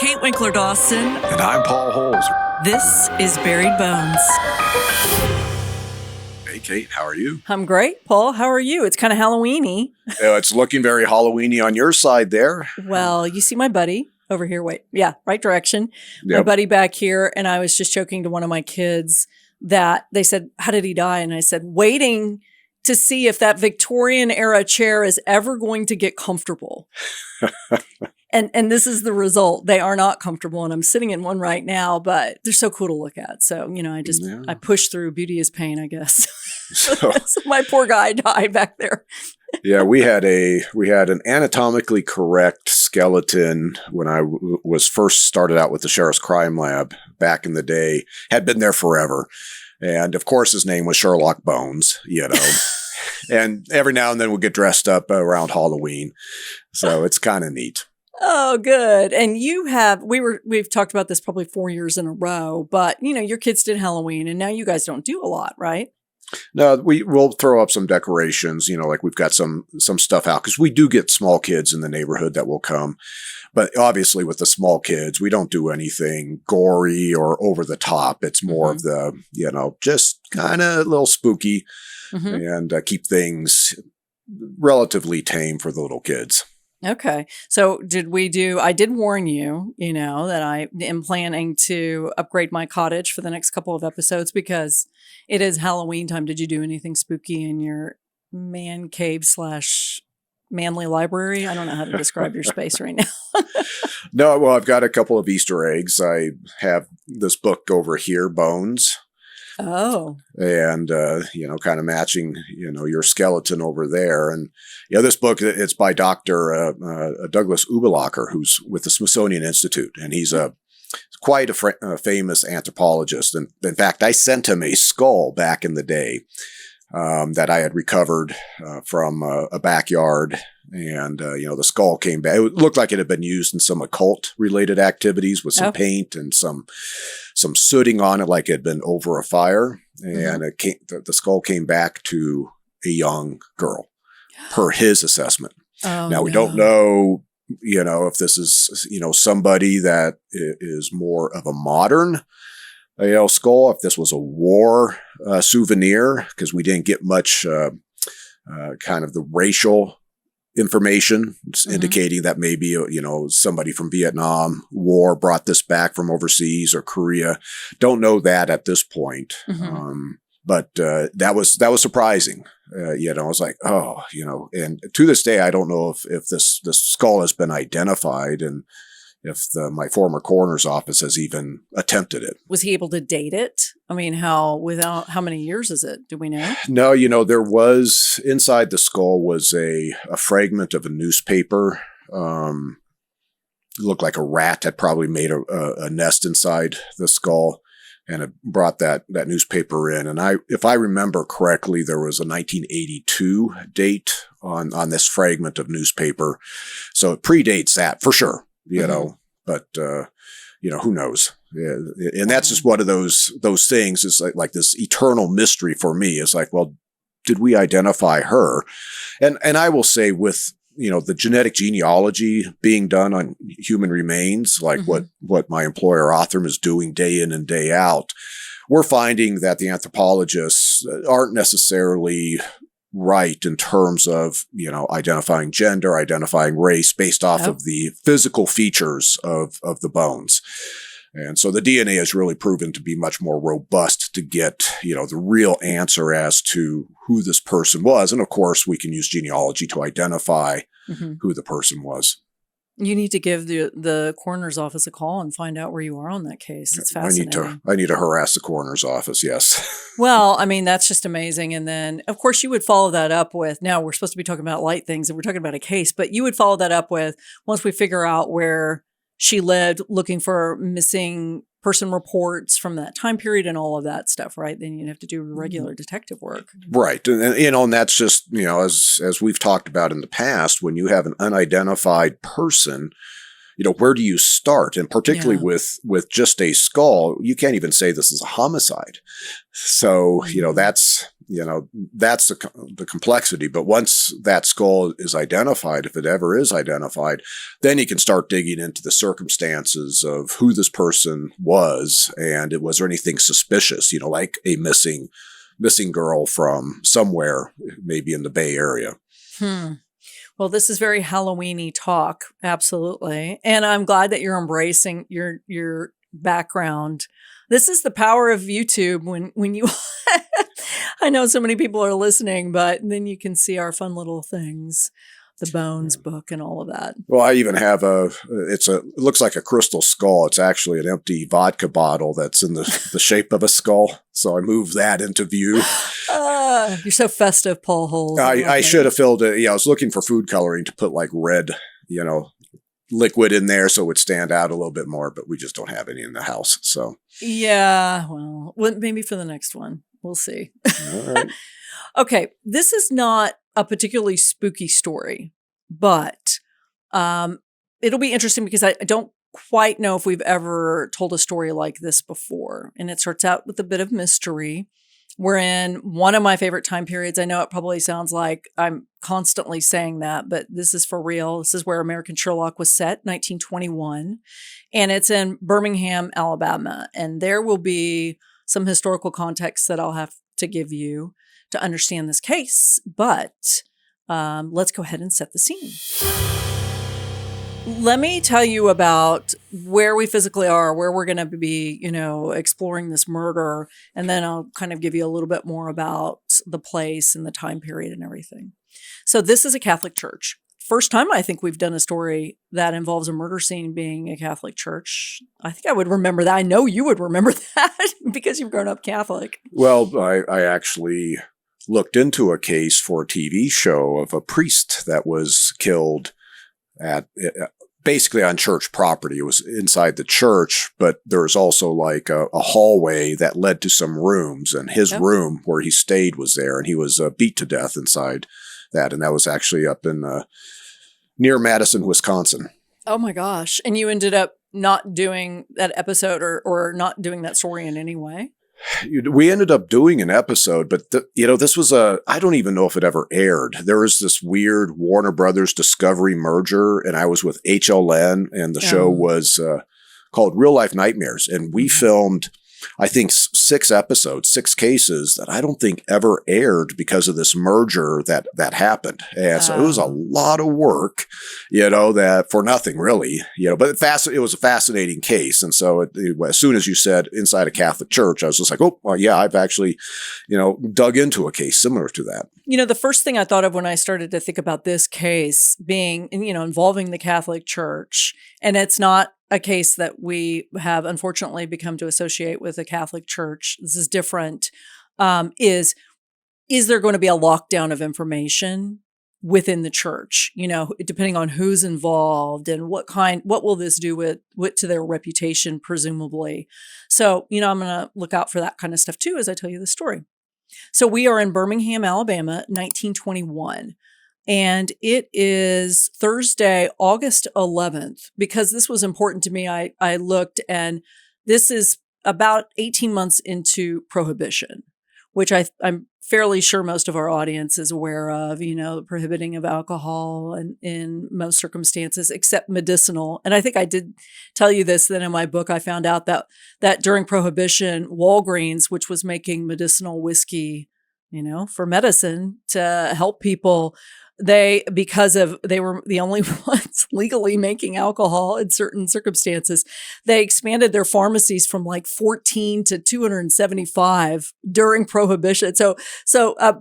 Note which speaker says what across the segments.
Speaker 1: Kate Winkler Dawson.
Speaker 2: And I'm Paul Holes.
Speaker 1: This is Buried Bones.
Speaker 2: Hey, Kate, how are you?
Speaker 1: I'm great, Paul. How are you? It's kind of Halloween-y.
Speaker 2: It's looking very Halloween-y on your side there.
Speaker 1: Well, you see my buddy over here. Wait, yeah, right direction.
Speaker 2: Yep.
Speaker 1: My buddy back here. And I was just joking to one of my kids that they said, how did he die? And I said, waiting to see if that Victorian era chair is ever going to get comfortable. And this is the result. They are not comfortable. And I'm sitting in one right now, but they're so cool to look at. So, I push through. Beauty is pain, I guess. So my poor guy died back there.
Speaker 2: Yeah, we had an anatomically correct skeleton when I was first started out with the Sheriff's Crime Lab back in the day. Had been there forever. And of course, his name was Sherlock Bones, and every now and then we'll get dressed up around Halloween. So it's kind of neat.
Speaker 1: Oh, good. And we've talked about this probably 4 years in a row, but your kids did Halloween and now you guys don't do a lot, right?
Speaker 2: No, we'll throw up some decorations, like we've got some stuff out because we do get small kids in the neighborhood that will come. But obviously with the small kids, we don't do anything gory or over the top. It's more of the, just kind of a little spooky and keep things relatively tame for the little kids.
Speaker 1: Okay. So I did warn you, that I am planning to upgrade my cottage for the next couple of episodes because it is Halloween time. Did you do anything spooky in your man cave / manly library? I don't know how to describe your space right now.
Speaker 2: No, well, I've got a couple of Easter eggs. I have this book over here, Bones.
Speaker 1: Oh.
Speaker 2: And, kind of matching, your skeleton over there. And, this book, it's by Dr. Douglas Ubelacher, who's with the Smithsonian Institute. And he's quite a famous anthropologist. And in fact, I sent him a skull back in the day that I had recovered from a backyard. And, the skull came back. It looked like it had been used in some occult related activities with some paint and some sooting on it, like it had been over a fire. And the skull came back to a young girl per his assessment.
Speaker 1: Oh,
Speaker 2: now, we don't know, if this is, somebody that is more of a modern, skull, if this was a war souvenir, because we didn't get much kind of the racial information indicating that maybe, somebody from Vietnam War brought this back from overseas or Korea. Don't know that at this point. But that was surprising. I was like, and to this day, I don't know if this skull has been identified and if my former coroner's office has even attempted it.
Speaker 1: Was he able to date it? I mean, how many years is it? Do we know?
Speaker 2: No, there was, inside the skull was a fragment of a newspaper. It looked like a rat had probably made a nest inside the skull and it brought that newspaper in. And if I remember correctly, there was a 1982 date on this fragment of newspaper. So it predates that for sure. But, who knows? Yeah. And that's just one of those things. It's like this eternal mystery for me. It's like, well, did we identify her? And I will say with, the genetic genealogy being done on human remains, like what my employer Othram is doing day in and day out, we're finding that the anthropologists aren't necessarily right in terms of, identifying gender, identifying race based off of the physical features of the bones. And so the DNA has really proven to be much more robust to get, the real answer as to who this person was. And of course, we can use genealogy to identify who the person was.
Speaker 1: You need to give the coroner's office a call and find out where you are on that case. It's fascinating.
Speaker 2: I need to harass the coroner's office. Yes.
Speaker 1: Well, I mean, that's just amazing. And then, of course, you would follow that up with, now we're supposed to be talking about light things and we're talking about a case, but you would follow that up with, once we figure out where she lived, looking for missing person reports from that time period and all of that stuff, right? Then you'd have to do regular detective work.
Speaker 2: Right. And that's just, as we've talked about in the past, when you have an unidentified person, where do you start? And particularly with just a skull, you can't even say this is a homicide. So, that's that's the complexity. But once that skull is identified, if it ever is identified, then you can start digging into the circumstances of who this person was, and was there anything suspicious, like a missing girl from somewhere, maybe in the Bay Area.
Speaker 1: Well, this is very Halloween-y talk, absolutely. And I'm glad that you're embracing your background. This is the power of YouTube when you I know so many people are listening, but then you can see our fun little things, the Bones book and all of that.
Speaker 2: Well, I even have it looks like a crystal skull. It's actually an empty vodka bottle that's in the shape of a skull. So I moved that into view.
Speaker 1: You're so festive, Paul Holes.
Speaker 2: I should have filled it. I was looking for food coloring to put like red, liquid in there so it would stand out a little bit more, but we just don't have any in the house. So
Speaker 1: yeah, well, maybe for the next one. We'll see.
Speaker 2: All right.
Speaker 1: Okay, this is not a particularly spooky story, but it'll be interesting because I don't quite know if we've ever told a story like this before. And it starts out with a bit of mystery. We're in one of my favorite time periods. I know it probably sounds like I'm constantly saying that, but this is for real. This is where American Sherlock was set, 1921. And it's in Birmingham, Alabama. And there will be some historical context that I'll have to give you to understand this case. But let's go ahead and set the scene. Let me tell you about where we physically are, where we're going to be, exploring this murder. And then I'll kind of give you a little bit more about the place and the time period and everything. So this is a Catholic church. First time I think we've done a story that involves a murder scene being a Catholic church. I think I would remember that. I know you would remember that because you've grown up Catholic.
Speaker 2: Well, I actually looked into a case for a TV show of a priest that was killed at basically on church property. It was inside the church, but there was also like a hallway that led to some rooms, and his room where he stayed was there, and he was beat to death inside that. And that was actually up in near Madison, Wisconsin. Oh my gosh. And you ended up not doing that episode or not doing that story in any way? We ended up doing an episode, but this was I don't even know if it ever aired. There was this weird Warner Brothers Discovery merger, and I was with HLN, and the show was called Real Life Nightmares. And we filmed, I think, 6 episodes, 6 cases that I don't think ever aired because of this merger that happened. And so it was a lot of work, that for nothing really, but it was a fascinating case. And so as soon as you said inside a Catholic church, I was just like, oh, well, yeah, I've actually, dug into a case similar to that. The first thing I thought of when I started to think about this case being, involving the Catholic Church, and it's not a case that we have unfortunately become to associate with the Catholic Church. This is different. Is there going to be a lockdown of information within the church? Depending on who's involved and what will this do with to their reputation, presumably. So, I'm going to look out for that kind of stuff too as I tell you the story. So we are in Birmingham, Alabama, 1921. And it is Thursday, August 11th. Because this was important to me, I looked, and this is about 18 months into Prohibition, which I'm fairly sure most of our audience is aware of, the prohibiting of alcohol in most circumstances, except medicinal. And I think I did tell you this, that in my book, I found out that during Prohibition, Walgreens, which was making medicinal whiskey, for medicine to help people, because they were the only ones legally making alcohol in certain circumstances, they expanded their pharmacies from like 14 to 275 during Prohibition. So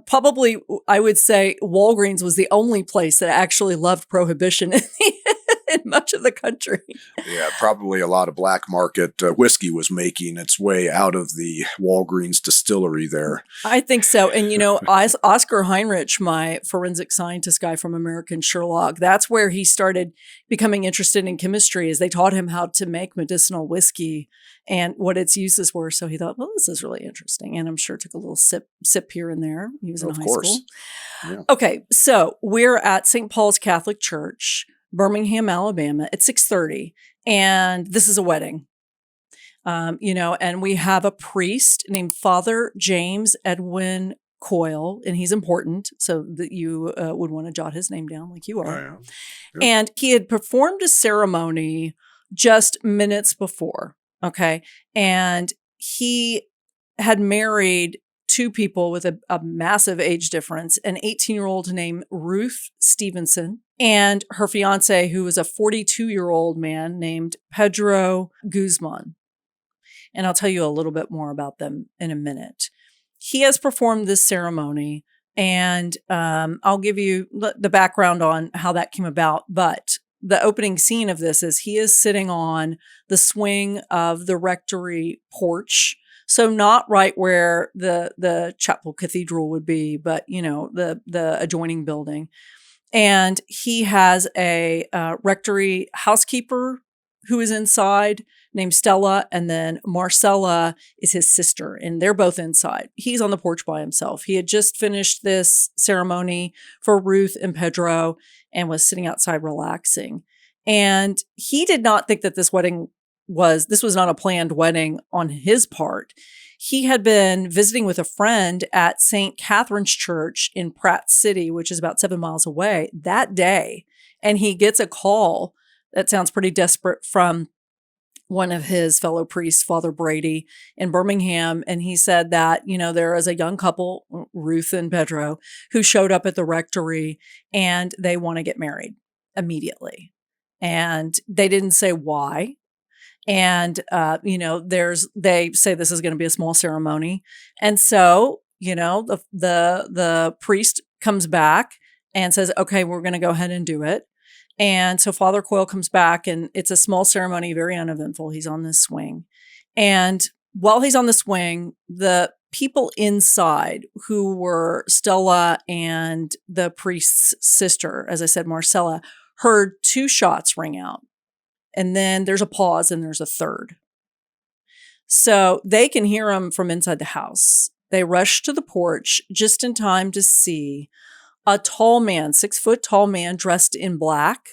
Speaker 2: probably I would say Walgreens was the only place that actually loved Prohibition in much of the country. Yeah, probably a lot of black market whiskey was making its way out of the Walgreens distillery there. I think so. And, Oscar Heinrich, my forensic scientist guy from American Sherlock, that's where he started becoming interested in chemistry, as they taught him how to make medicinal whiskey and what its uses were. So he thought, well, this is really interesting. And I'm sure took a little sip here and there. He was in high school. Yeah. Okay, so we're at St. Paul's Catholic Church, Birmingham, Alabama, at 6:30, and this is a wedding. And we have a priest named Father James Edwin
Speaker 1: Coyle, and he's important, so that you would want to jot his name down like you are.
Speaker 2: Yeah. Yep.
Speaker 1: And he had performed a ceremony just minutes before, okay? And he had married two people with a massive age difference, an 18-year-old named Ruth Stevenson and her fiance, who was a 42-year-old man named Pedro Guzman. And I'll tell you a little bit more about them in a minute. He has performed this ceremony, and I'll give you the background on how that came about. But the opening scene of this is he is sitting on the swing of the rectory porch. So not right where the chapel cathedral would be, but, you know, the adjoining building. And he has a rectory housekeeper who is inside named Stella, and then Marcella is his sister, and they're both inside. He's on the porch by himself. He had just finished this ceremony for Ruth and Pedro and was sitting outside relaxing. And he did not think that this was not a planned wedding on his part. He had been visiting with a friend at St. Catherine's Church in Pratt City, which is about 7 miles away, that day. And he gets a call that sounds pretty desperate from one of his fellow priests, Father Brady, in Birmingham. And he said that, you know, there is a young couple, Ruth and Pedro, who showed up at the rectory and they want to get married immediately. And they didn't say why. And, you know, they say this is going to be a small ceremony. And so, you know, the priest comes back and says, okay, we're going to go ahead and do it. And so Father Coyle comes back, and it's a small ceremony, very uneventful. He's on this swing. And while he's on the swing, the people inside, who were Stella and the priest's sister, as I said, Marcella, heard 2 shots ring out. And then there's a pause, and there's a third. So they can hear them from inside the house. They rush to the porch just in time to see a tall man, 6-foot tall man dressed in black,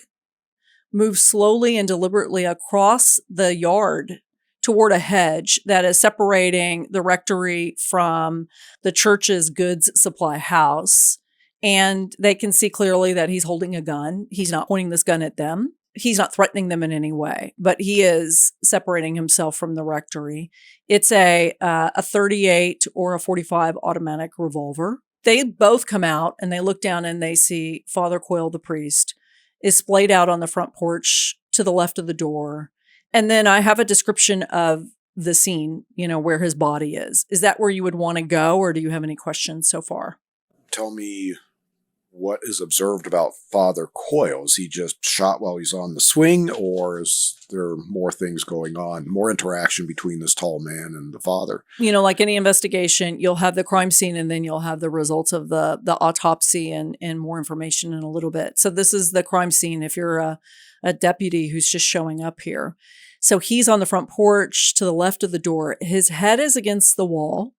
Speaker 1: move slowly and deliberately across the yard toward a hedge that is separating the rectory from the church's goods supply house. And they can see clearly that he's holding a gun. He's not pointing this gun at them. He's not threatening them in any way, but he is separating himself from the rectory. It's a 38 or a 45 automatic revolver. They both come out and they look down and they see Father Coyle, the priest, is splayed out on the front porch to the left of the door. And then I have a description of the scene, you know, where his body is. Is that where you would want to go, or do you have any questions so far?
Speaker 2: Tell me what is observed about Father Coyle. Is he just shot while he's on the swing, or is there more things going on, more interaction between this tall man and the father?
Speaker 1: You know, like any investigation, you'll have the crime scene, and then you'll have the results of the autopsy and more information in a little bit. So this is the crime scene if you're a deputy who's just showing up here. So he's on the front porch to the left of the door. His head is against the wall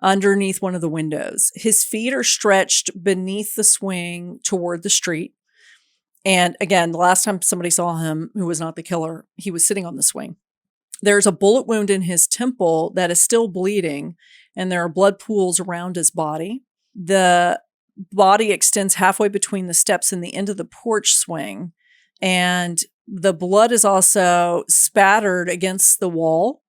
Speaker 1: underneath one of the windows. His feet are stretched beneath the swing toward the street. And again, the last time somebody saw him, who was not the killer, he was sitting on the swing. There's a bullet wound in his temple that is still bleeding, and there are blood pools around his body. The body extends halfway between the steps and the end of the porch swing, and the blood is also spattered against the wall.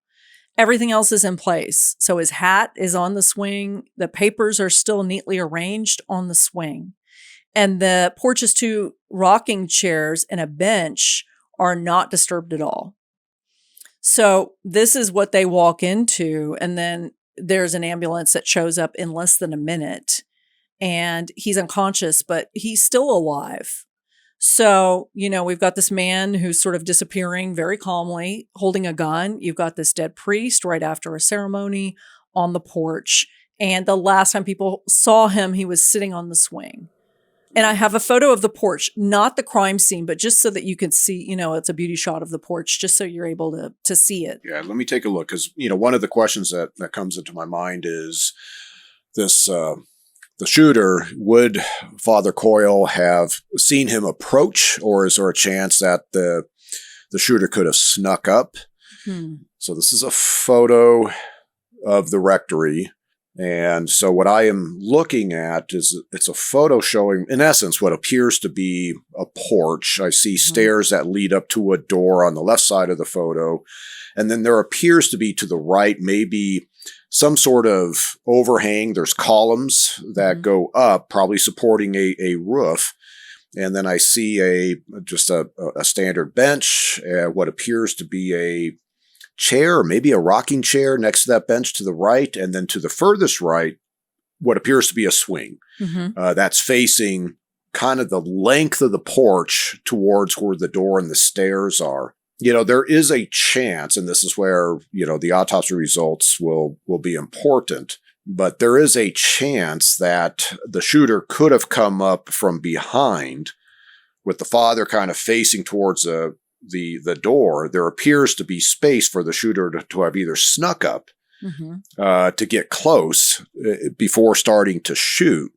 Speaker 1: Everything else is in place. So his hat is on the swing. The papers are still neatly arranged on the swing. And the porch's 2 rocking chairs and a bench are not disturbed at all. So this is what they walk into. And then there's an ambulance that shows up in less than a minute. And he's unconscious, but he's still alive. So, you know, we've got this man who's sort of disappearing very calmly, holding a gun. You've got this dead priest right after a ceremony on the porch. And the last time people saw him, he was sitting on the swing. And I have a photo of the porch, not the crime scene, but just so that you can see, you know, it's a beauty shot of the porch, just so you're able to see it.
Speaker 2: Yeah, let me take a look. Because, you know, one of the questions that comes into my mind is this, the shooter, would Father Coyle have seen him approach, or is there a chance that the shooter could have snuck up? So this is a photo of the rectory. And so what I am looking at is it's a photo showing, in essence, what appears to be a porch. I see stairs that lead up to a door on the left side of the photo. And then there appears to be to the right, maybe some sort of overhang. There's columns that go up, probably supporting a roof. And then I see just a standard bench, what appears to be a chair, or maybe a rocking chair next to that bench to the right. And then to the furthest right, what appears to be a swing that's facing kind of the length of the porch towards where the door and the stairs are. You know, there is a chance, and this is where, you know, the autopsy results will be important, but there is a chance that the shooter could have come up from behind with the father kind of facing towards the door. There appears to be space for the shooter to have either snuck up to get close before starting to shoot.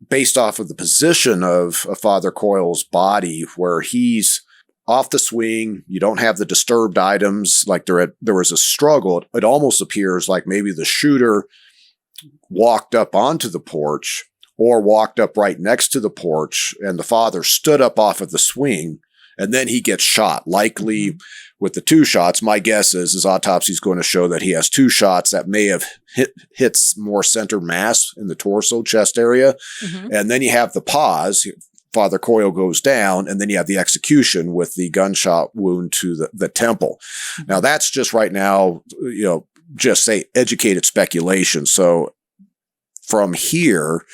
Speaker 2: Based off of the position of Father Coyle's body, where he's off the swing, you don't have the disturbed items, like there was a struggle. It almost appears like maybe the shooter walked up onto the porch or walked up right next to the porch, and the father stood up off of the swing, and then he gets shot. Likely with the two shots, my guess is his autopsy is going to show that he has two shots that may have hits more center mass in the torso, chest area. And then you have the pause. Father Coyle goes down, and then you have the execution with the gunshot wound to the temple. Now, that's just right now, you know, just say educated speculation. So from here,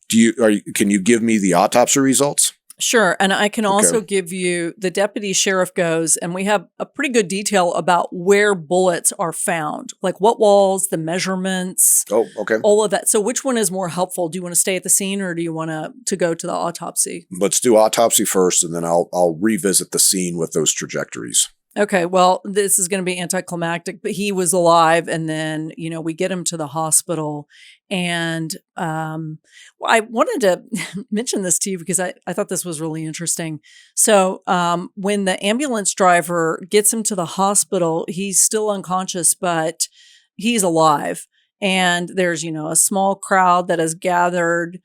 Speaker 2: can you give me the autopsy results?
Speaker 1: Sure. And I can also give you, the deputy sheriff goes, and we have a pretty good detail about where bullets are found, like what walls, the measurements.
Speaker 2: Oh, okay.
Speaker 1: All of that. So which one is more helpful? Do you want to stay at the scene, or do you want to go to the autopsy?
Speaker 2: Let's do autopsy first, and then I'll revisit the scene with those trajectories.
Speaker 1: Okay, well, this is going to be anticlimactic, but he was alive, and then, you know, we get him to the hospital, and I wanted to mention this to you because I thought this was really interesting. So when the ambulance driver gets him to the hospital, he's still unconscious, but he's alive, and there's, you know, a small crowd that has gathered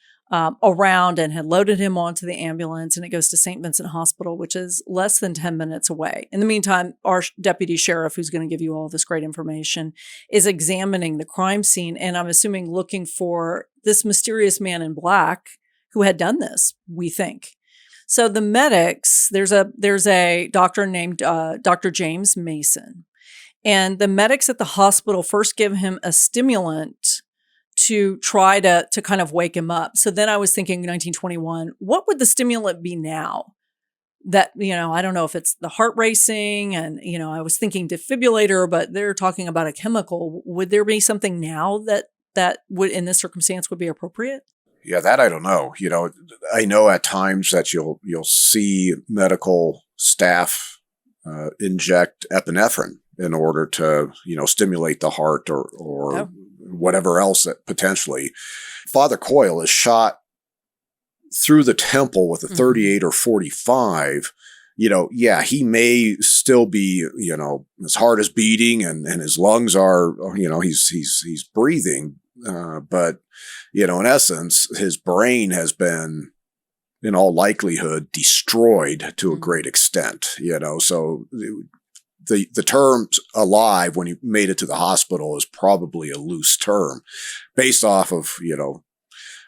Speaker 1: around and had loaded him onto the ambulance, and it goes to St. Vincent Hospital, which is less than 10 minutes away. In the meantime, our deputy sheriff, who's going to give you all this great information, is examining the crime scene, and I'm assuming looking for this mysterious man in black who had done this, we think. So the medics, there's a doctor named Dr. James Mason, and the medics at the hospital first give him a stimulant to try to kind of wake him up. So then I was thinking 1921, what would the stimulant be now? That, you know, I don't know if it's the heart racing, and, you know, I was thinking defibrillator, but they're talking about a chemical. Would there be something now that would, in this circumstance, would be appropriate?
Speaker 2: Yeah, that I don't know. You know, I know at times that you'll see medical staff inject epinephrine in order to, you know, stimulate the heart or whatever else that potentially. Father Coyle is shot through the temple with a 38 or 45. You know, yeah, he may still be, you know, his heart is beating and his lungs are, you know, he's breathing. But, you know, in essence, his brain has been, in all likelihood, destroyed to a great extent, you know, so the term alive when he made it to the hospital is probably a loose term based off of, you know,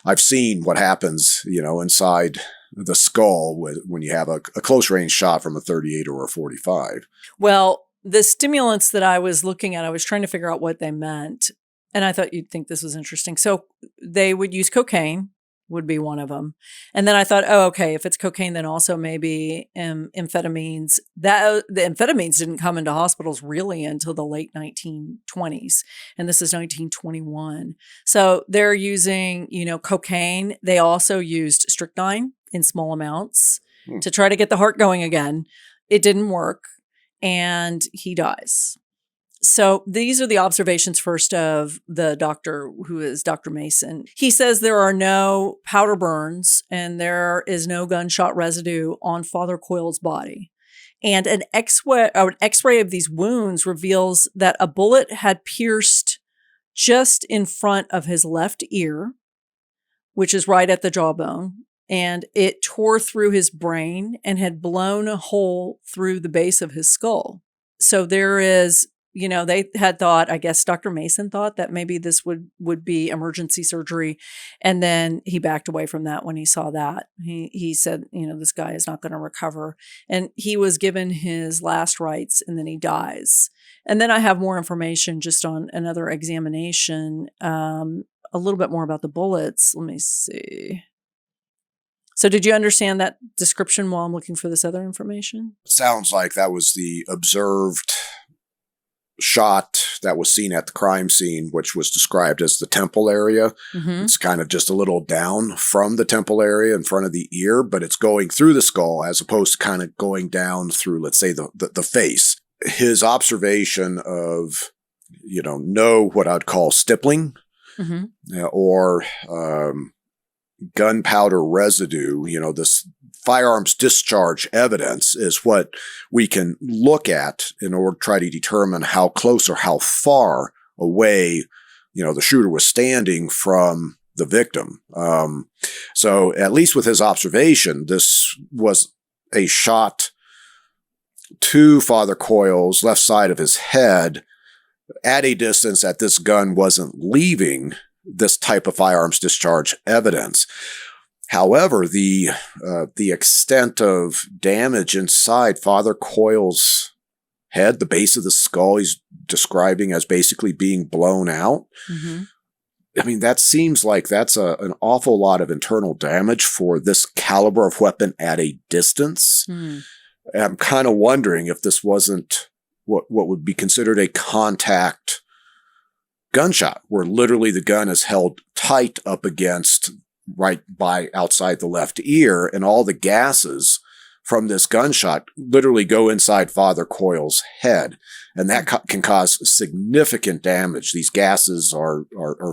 Speaker 2: I've seen what happens, you know, inside the skull when you have a close range shot from a 38 or a 45.
Speaker 1: Well, the stimulants that I was looking at, I was trying to figure out what they meant. And I thought you'd think this was interesting. So they would use cocaine, would be one of them. And then I thought, oh, okay, if it's cocaine, then also maybe amphetamines. The amphetamines didn't come into hospitals really until the late 1920s. And this is 1921. So they're using, you know, cocaine. They also used strychnine in small amounts to try to get the heart going again. It didn't work, and he dies. So these are the observations first of the doctor, who is Dr. Mason. He says there are no powder burns and there is no gunshot residue on Father Coyle's body. And an X-ray of these wounds reveals that a bullet had pierced just in front of his left ear, which is right at the jawbone, and it tore through his brain and had blown a hole through the base of his skull. So there is, they had thought, I guess Dr. Mason thought that maybe this would be emergency surgery. And then he backed away from that when he saw that. He said, this guy is not going to recover. And he was given his last rites and then he dies. And then I have more information just on another examination, a little bit more about the bullets. Let me see. So did you understand that description while I'm looking for this other information?
Speaker 2: Sounds like that was the observed shot that was seen at the crime scene, which was described as the temple area. Mm-hmm. It's kind of just a little down from the temple area in front of the ear, but it's going through the skull as opposed to kind of going down through, let's say, the face. His observation of, no what I'd call stippling, mm-hmm. Or gunpowder residue, this firearms discharge evidence is what we can look at in order to try to determine how close or how far away, the shooter was standing from the victim. So at least with his observation, this was a shot to Father Coyle's left side of his head at a distance that this gun wasn't leaving this type of firearms discharge evidence. However, the extent of damage inside Father Coyle's head, the base of the skull, he's describing as basically being blown out. Mm-hmm. I mean, that seems like that's an awful lot of internal damage for this caliber of weapon at a distance. Mm. I'm kind of wondering if this wasn't what would be considered a contact gunshot, where literally the gun is held tight up against right by outside the left ear, and all the gases from this gunshot literally go inside Father Coyle's head, and that can cause significant damage. These gases are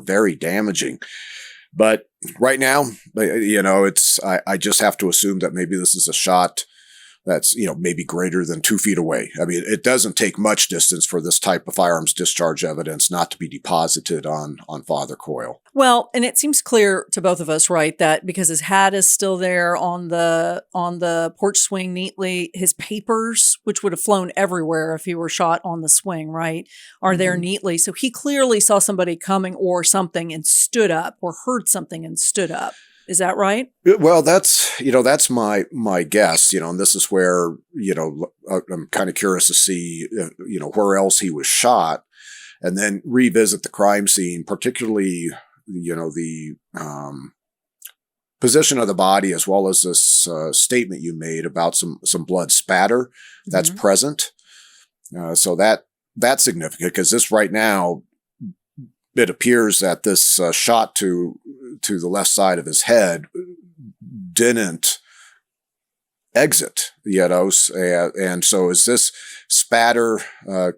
Speaker 2: very damaging. But right now, I just have to assume that maybe this is a shot that's, maybe greater than 2 feet away. I mean, it doesn't take much distance for this type of firearms discharge evidence not to be deposited on Father Coyle.
Speaker 1: Well, and it seems clear to both of us, right, that because his hat is still there on the porch swing neatly, his papers, which would have flown everywhere if he were shot on the swing, right, are mm-hmm. there neatly. So he clearly saw somebody coming or something and stood up, or heard something and stood up. Is that right?
Speaker 2: Well, that's my guess, and this is where, I'm kind of curious to see, where else he was shot, and then revisit the crime scene, particularly, the position of the body, as well as this statement you made about some blood spatter that's mm-hmm. present. So that's significant, because this right now, it appears that this shot to the left side of his head didn't exit, and so is this spatter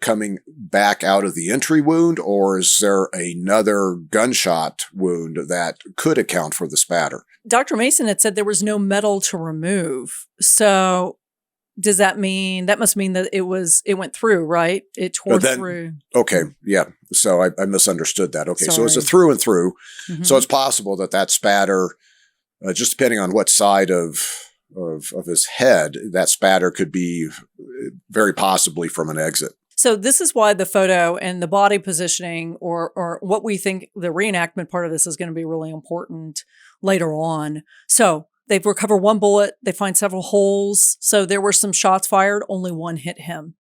Speaker 2: coming back out of the entry wound, or is there another gunshot wound that could account for the spatter?
Speaker 1: Dr. Mason had said there was no metal to remove. So does that must mean that it went through, right? It tore through.
Speaker 2: Okay. Yeah. So I misunderstood that. Okay. Sorry. So it's a through and through. Mm-hmm. So it's possible that spatter, just depending on what side of his head, that spatter could be very possibly from an exit.
Speaker 1: So this is why the photo and the body positioning, or what we think the reenactment part of this is going to be really important later on. So they've recovered one bullet. They find several holes. So there were some shots fired. Only one hit him.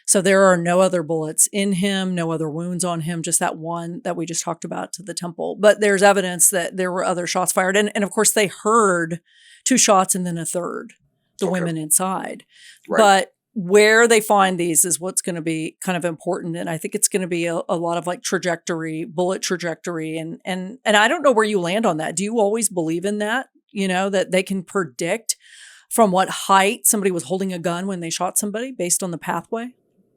Speaker 1: So there are no other bullets in him, no other wounds on him, just that one that we just talked about to the temple. But there's evidence that there were other shots fired. And of course, they heard 2 shots and then a third, the women inside. Right. But where they find these is what's going to be kind of important. And I think it's going to be a lot of like bullet trajectory. And I don't know where you land on that. Do you always believe in that? That they can predict from what height somebody was holding a gun when they shot somebody based on the pathway?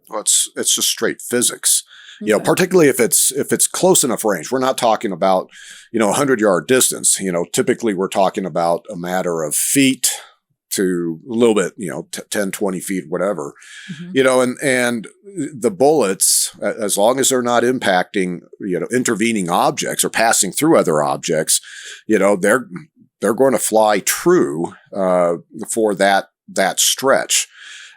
Speaker 2: Well, it's just straight physics, okay. Particularly if it's close enough range. We're not talking about, 100-yard distance. Typically we're talking about a matter of feet, to a little bit, 10, 20 feet, whatever,
Speaker 1: Mm-hmm.
Speaker 2: and the bullets, as long as they're not impacting, intervening objects or passing through other objects, they're going to fly true, for that stretch.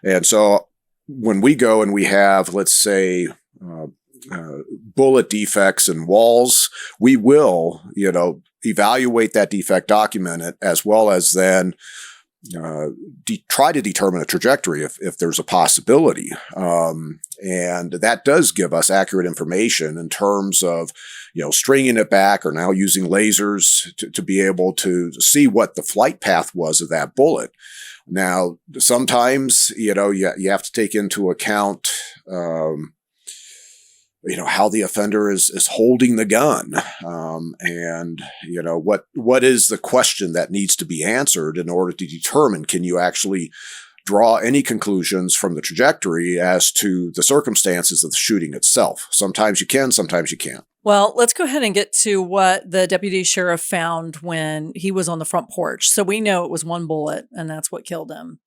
Speaker 2: And so when we go and we have, let's say, bullet defects in walls, we will, evaluate that defect, document it, as well as then try to determine a trajectory if there's a possibility. And that does give us accurate information in terms of, stringing it back or now using lasers to be able to see what the flight path was of that bullet. Now, sometimes, you have to take into account, how the offender is holding the gun. And, what is the question that needs to be answered in order to determine, can you actually draw any conclusions from the trajectory as to the circumstances of the shooting itself? Sometimes you can, sometimes you can't.
Speaker 1: Well, let's go ahead and get to what the deputy sheriff found when he was on the front porch. So we know it was one bullet, and that's what killed him.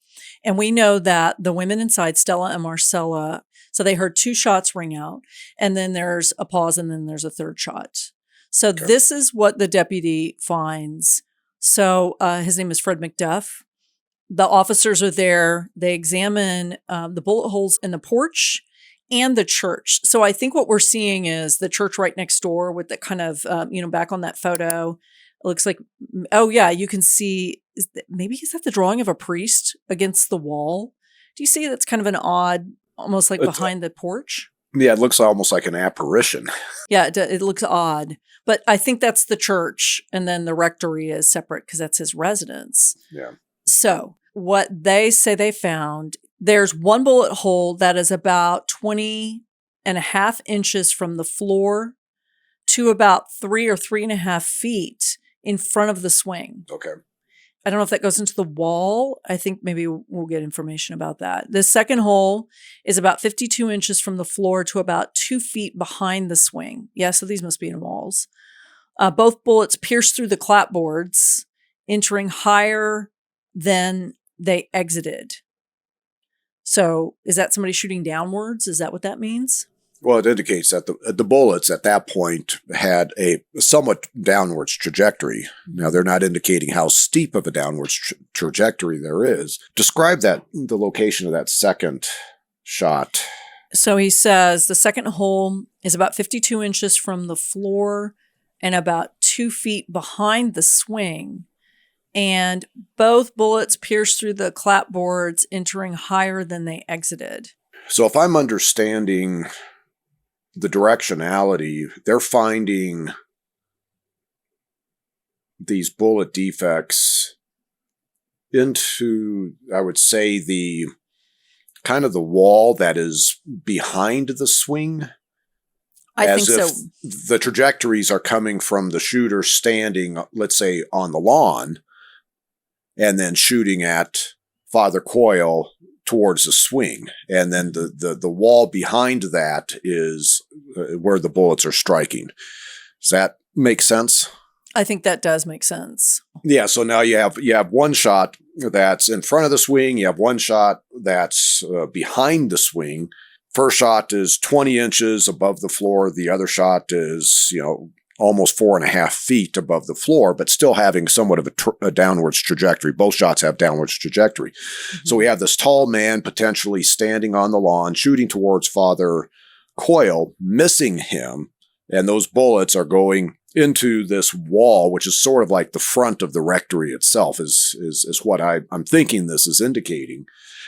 Speaker 1: And we know that the women inside, Stella and Marcella, so they heard 2 shots ring out, and then there's a pause, and then there's a 3rd shot. So This is what the deputy finds. So his name is Fred McDuff. The officers are there. They examine the bullet holes in the porch and the church. So I think what we're seeing is the church right next door with the kind of, back on that photo. It looks like, oh yeah, you can see, is that the drawing of a priest against the wall? Do you see that's kind of an odd, almost like behind the porch?
Speaker 2: Yeah, it looks almost like an apparition.
Speaker 1: Yeah, it looks odd. But I think that's the church. And then the rectory is separate because that's his residence.
Speaker 2: Yeah.
Speaker 1: So what they say they found, there's one bullet hole that is about 20.5 inches from the floor to about 3 or 3.5 feet in front of the swing.
Speaker 2: Okay.
Speaker 1: I don't know if that goes into the wall. I think maybe we'll get information about that. The second hole is about 52 inches from the floor to about 2 feet behind the swing. Yeah, so these must be in walls. Both bullets pierced through the clapboards, entering higher than they exited. So is that somebody shooting downwards? Is that what that means?
Speaker 2: Well, it indicates that the bullets at that point had a somewhat downwards trajectory. Now, they're not indicating how steep of a downwards trajectory there is. Describe the location of that second shot.
Speaker 1: So he says the second hole is about 52 inches from the floor and about 2 feet behind the swing. And both bullets pierced through the clapboards, entering higher than they exited.
Speaker 2: So if I'm understanding the directionality, they're finding these bullet defects into, I would say, the kind of the wall that is behind the swing.
Speaker 1: I think so.
Speaker 2: The trajectories are coming from the shooter standing, let's say, on the lawn, and then shooting at Father Coyle towards the swing. And then the wall behind that is where the bullets are striking. Does that make sense?
Speaker 1: I think that does make sense.
Speaker 2: Yeah, so now you have one shot that's in front of the swing, you have one shot that's behind the swing. First shot is 20 inches above the floor, the other shot is, almost 4.5 feet above the floor, but still having somewhat of a downwards trajectory. Both shots have downwards trajectory. Mm-hmm. So we have this tall man potentially standing on the lawn, shooting towards Father Coyle, missing him, and those bullets are going into this wall, which is sort of like the front of the rectory itself, is what I'm thinking this is indicating.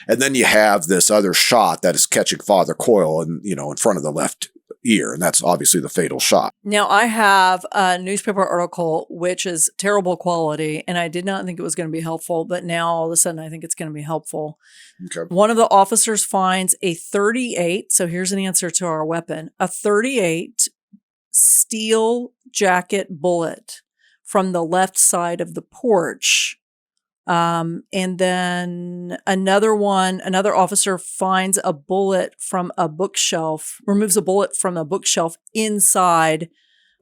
Speaker 2: And then you have this other shot that is catching Father Coyle in front of the left ear, and that's obviously the fatal shot.
Speaker 1: Now, I have a newspaper article which is terrible quality, and I did not think it was going to be helpful, but now all of a sudden I think it's going to be helpful.
Speaker 2: Okay.
Speaker 1: One of the officers finds a 38, so here's an answer to our weapon, a 38 steel jacket bullet from the left side of the porch. And then another officer finds a bullet from a bookshelf, removes a bullet from a bookshelf inside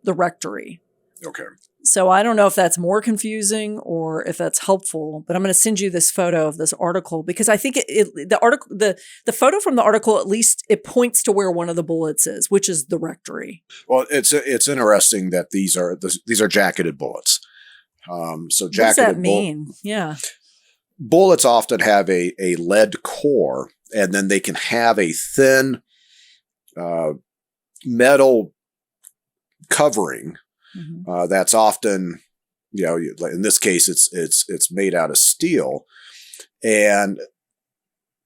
Speaker 1: the rectory.
Speaker 2: Okay.
Speaker 1: So I don't know if that's more confusing or if that's helpful, but I'm going to send you this photo of this article because I think the photo from the article, at least it points to where one of the bullets is, which is the rectory.
Speaker 2: Well, it's interesting that these are jacketed bullets. So jacketed.
Speaker 1: What does that mean? Yeah.
Speaker 2: Bullets often have a lead core, and then they can have a thin metal covering. That's often, in this case, it's made out of steel, and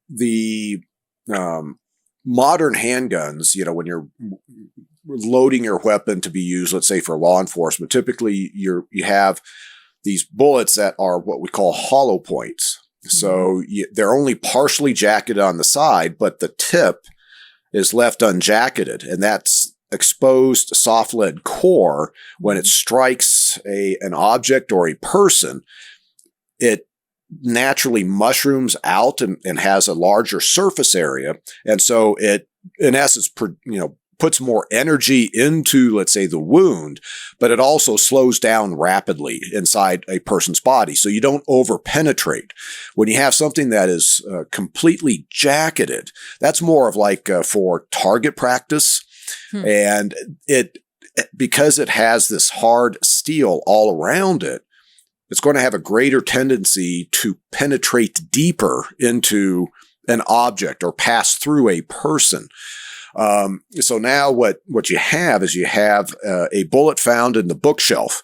Speaker 2: the modern handguns, when you're loading your weapon to be used, let's say for law enforcement, typically you have these bullets that are what we call hollow points. So they're only partially jacketed on the side, but the tip is left unjacketed, and that's exposed soft lead core. When it strikes an object or a person, it naturally mushrooms out and has a larger surface area. And so it, in essence, puts more energy into, let's say, the wound, but it also slows down rapidly inside a person's body. So you don't over-penetrate. When you have something that is completely jacketed, that's more of like for target practice. And because it has this hard steel all around it, it's going to have a greater tendency to penetrate deeper into an object or pass through a person. So now what you have is a bullet found in the bookshelf.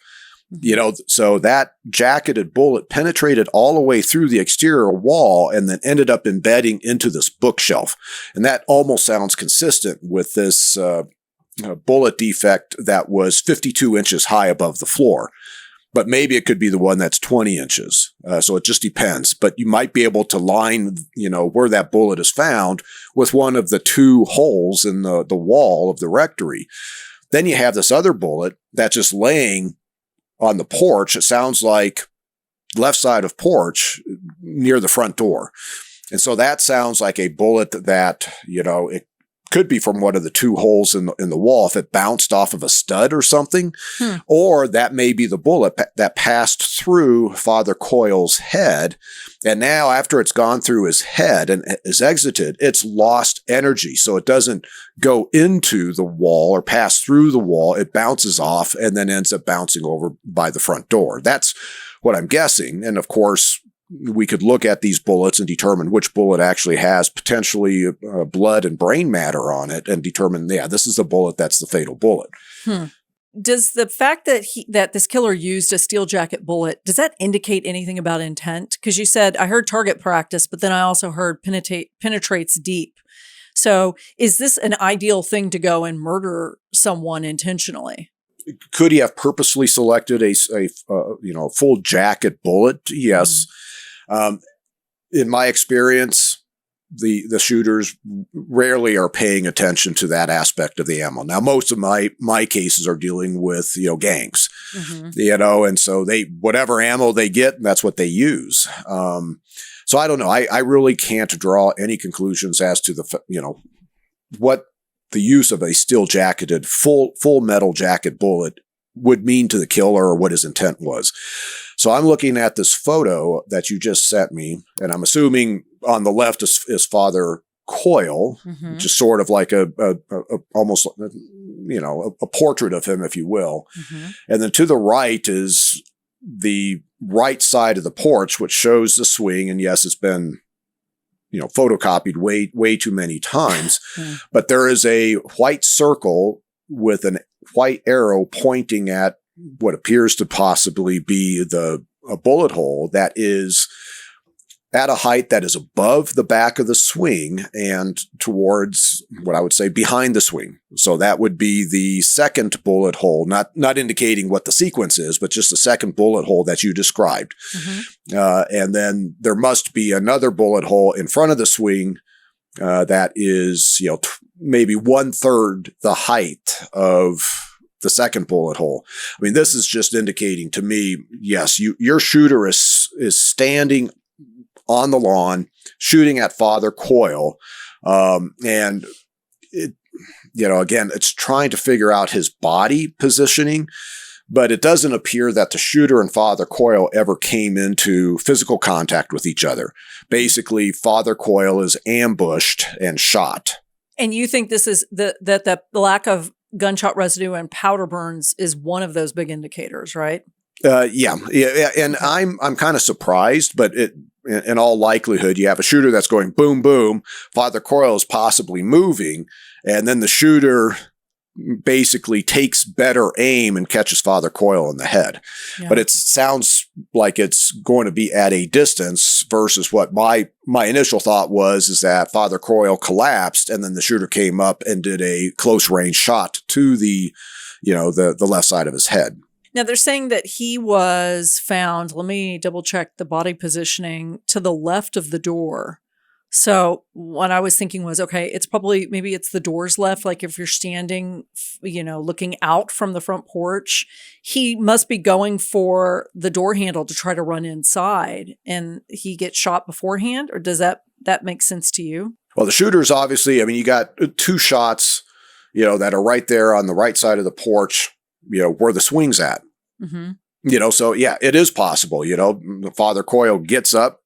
Speaker 2: So that jacketed bullet penetrated all the way through the exterior wall and then ended up embedding into this bookshelf. And that almost sounds consistent with this bullet defect that was 52 inches high above the floor. But maybe it could be the one that's 20 inches. So it just depends. But you might be able to line, where that bullet is found with one of the two holes in the wall of the rectory. Then you have this other bullet that's just laying on the porch. It sounds like left side of porch near the front door. And so that sounds like a bullet that, it could be from one of the two holes in the wall if it bounced off of a stud or something. Or that may be the bullet that passed through Father Coyle's head. And now after it's gone through his head and is exited, it's lost energy. So it doesn't go into the wall or pass through the wall. It bounces off and then ends up bouncing over by the front door. That's what I'm guessing. And of course, we could look at these bullets and determine which bullet actually has potentially blood and brain matter on it and determine, this is the bullet that's the fatal bullet.
Speaker 1: Does the fact that this killer used a steel jacket bullet, does that indicate anything about intent? Because you said, I heard target practice, but then I also heard penetrates deep. So is this an ideal thing to go and murder someone intentionally?
Speaker 2: Could he have purposely selected a full jacket bullet? Yes. In my experience, the shooters rarely are paying attention to that aspect of the ammo. Now, most of my cases are dealing with, gangs, and so whatever ammo they get, that's what they use. So I don't know. I really can't draw any conclusions as to what the use of a steel jacketed full metal jacket bullet would mean to the killer or what his intent was. So I'm looking at this photo that you just sent me, and I'm assuming on the left is Father Coyle, just sort of like a almost, a portrait of him, if you will. And then to the right is the right side of the porch, which shows the swing. And yes, it's been, photocopied way too many times, but there is a white circle with a white arrow pointing at what appears to possibly be a bullet hole that is at a height that is above the back of the swing and towards what I would say behind the swing. So that would be the second bullet hole, not indicating what the sequence is, but just the second bullet hole that you described. And then there must be another bullet hole in front of the swing that is, maybe 1/3 the height of the second bullet hole. I mean, this is just indicating to me, yes, your shooter is standing on the lawn shooting at Father Coyle. And it, again, it's trying to figure out his body positioning. But it doesn't appear that the shooter and Father Coyle ever came into physical contact with each other. Basically, Father Coyle is ambushed and shot.
Speaker 1: And you think this is that the lack of gunshot residue and powder burns is one of those big indicators, right?
Speaker 2: Yeah. And I'm kind of surprised, but in all likelihood, you have a shooter that's going boom, boom. Father Coyle is possibly moving, and then the shooter basically takes better aim and catches Father Coyle in the head. Yeah. But it sounds like it's going to be at a distance versus what my initial thought was, is that Father Coyle collapsed and then the shooter came up and did a close range shot to the left side of his head.
Speaker 1: Now, they're saying that he was found, let me double check the body positioning, to the left of the door. So what I was thinking was, okay, maybe it's the door's left. Like if you're standing, looking out from the front porch, he must be going for the door handle to try to run inside, and he gets shot beforehand. Or does that make sense to you?
Speaker 2: Well, the shooter's obviously, you got two shots, that are right there on the right side of the porch, where the swing's at. Mm-hmm. So yeah, it is possible, Father Coyle gets up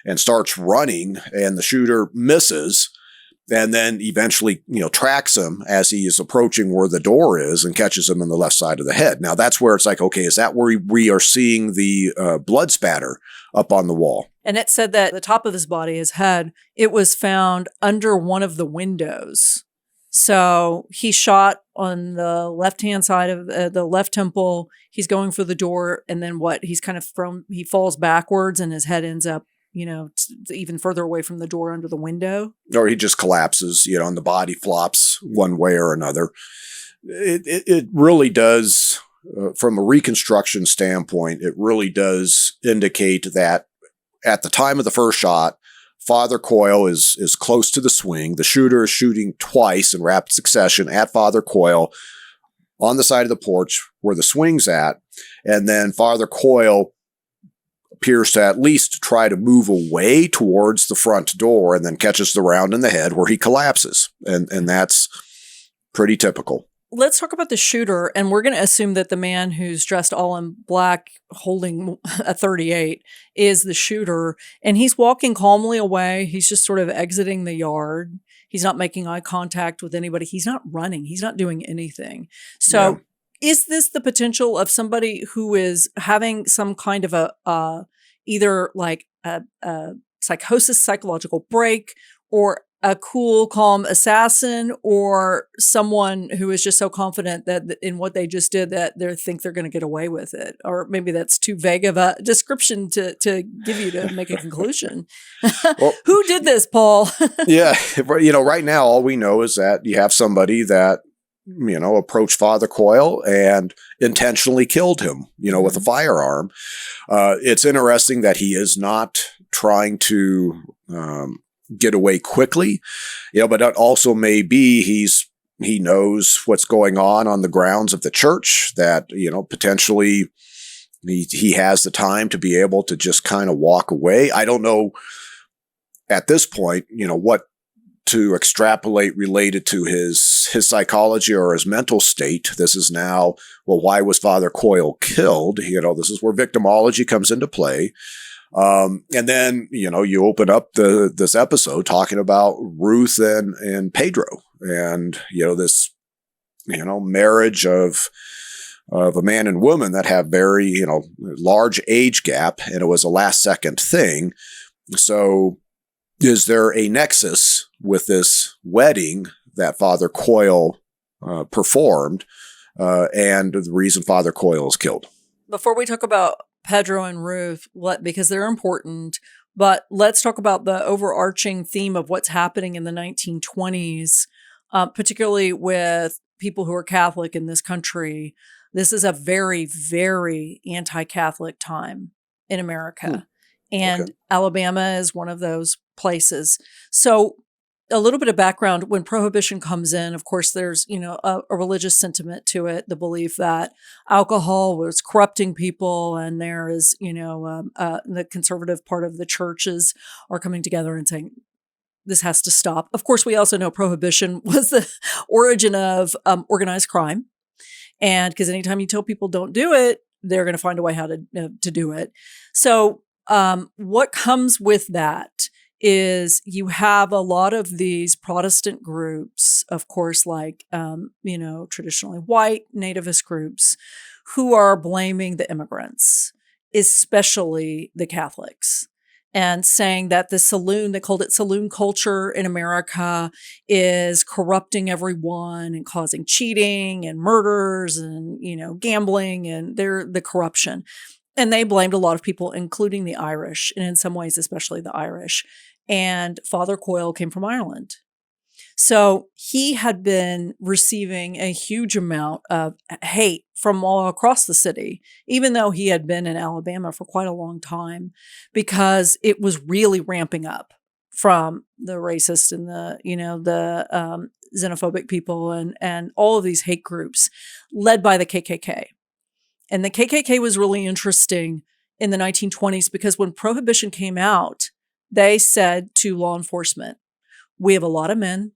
Speaker 2: and starts running and the shooter misses and then eventually, tracks him as he is approaching where the door is and catches him on the left side of the head. Now that's where it's like, okay, is that where we are seeing the blood spatter up on the wall? And
Speaker 1: it said that the top of his body, his head, it was found under one of the windows. So he's shot on the left-hand side of the left temple. He's going for the door. And then he falls backwards and his head ends up, even further away from the door under the window.
Speaker 2: Or he just collapses, and the body flops one way or another. It really does, from a reconstruction standpoint, it really does indicate that at the time of the first shot, Father Coyle is close to the swing. The shooter is shooting twice in rapid succession at Father Coyle on the side of the porch where the swing's at. And then Father Coyle appears to at least try to move away towards the front door and then catches the round in the head where he collapses. And that's pretty typical.
Speaker 1: Let's talk about the shooter, and we're going to assume that the man who's dressed all in black holding a .38 is the shooter, and he's walking calmly away. He's just sort of exiting the yard. He's not making eye contact with anybody. He's not running. He's not doing anything. So Is this the potential of somebody who is having some kind of either like a psychosis, psychological break, or a cool, calm assassin, or someone who is just so confident that in what they just did that they think they're going to get away with it? Or maybe that's too vague of a description to give you to make a conclusion. Well, who did this, Paul?
Speaker 2: Yeah. Right now, all we know is that you have somebody that, approached Father Coyle and intentionally killed him, with a firearm. It's interesting that he is not trying to, get away quickly, but it also may be he knows what's going on the grounds of the church, that, potentially he has the time to be able to just kind of walk away. I don't know at this point, what to extrapolate related to his psychology or his mental state. This is now, why was Father Coyle killed? This is where victimology comes into play. And then, you open up this episode talking about Ruth and Pedro and, this, marriage of a man and woman that have very, large age gap, and it was a last second thing. So is there a nexus with this wedding that Father Coyle performed and the reason Father Coyle is killed?
Speaker 1: Before we talk about Pedro and Ruth, because they're important, but let's talk about the overarching theme of what's happening in the 1920s, particularly with people who are Catholic in this country. This is a very, very anti-Catholic time in America. And Alabama is one of those places. So a little bit of background: when Prohibition comes in, of course, there's, a religious sentiment to it, the belief that alcohol was corrupting people. And there is, the conservative part of the churches are coming together and saying, this has to stop. Of course, we also know Prohibition was the origin of organized crime. And because anytime you tell people don't do it, they're going to find a way how to do it. So what comes with that is you have a lot of these Protestant groups, of course, like, traditionally white nativist groups who are blaming the immigrants, especially the Catholics, and saying that the saloon, they called it saloon culture in America, is corrupting everyone and causing cheating and murders and, gambling and the corruption. And they blamed a lot of people, including the Irish, and in some ways, especially the Irish. And Father Coyle came from Ireland. So he had been receiving a huge amount of hate from all across the city, even though he had been in Alabama for quite a long time, because it was really ramping up from the racist and the xenophobic people and all of these hate groups led by the KKK. And the KKK was really interesting in the 1920s because when Prohibition came out, they said to law enforcement, we have a lot of men.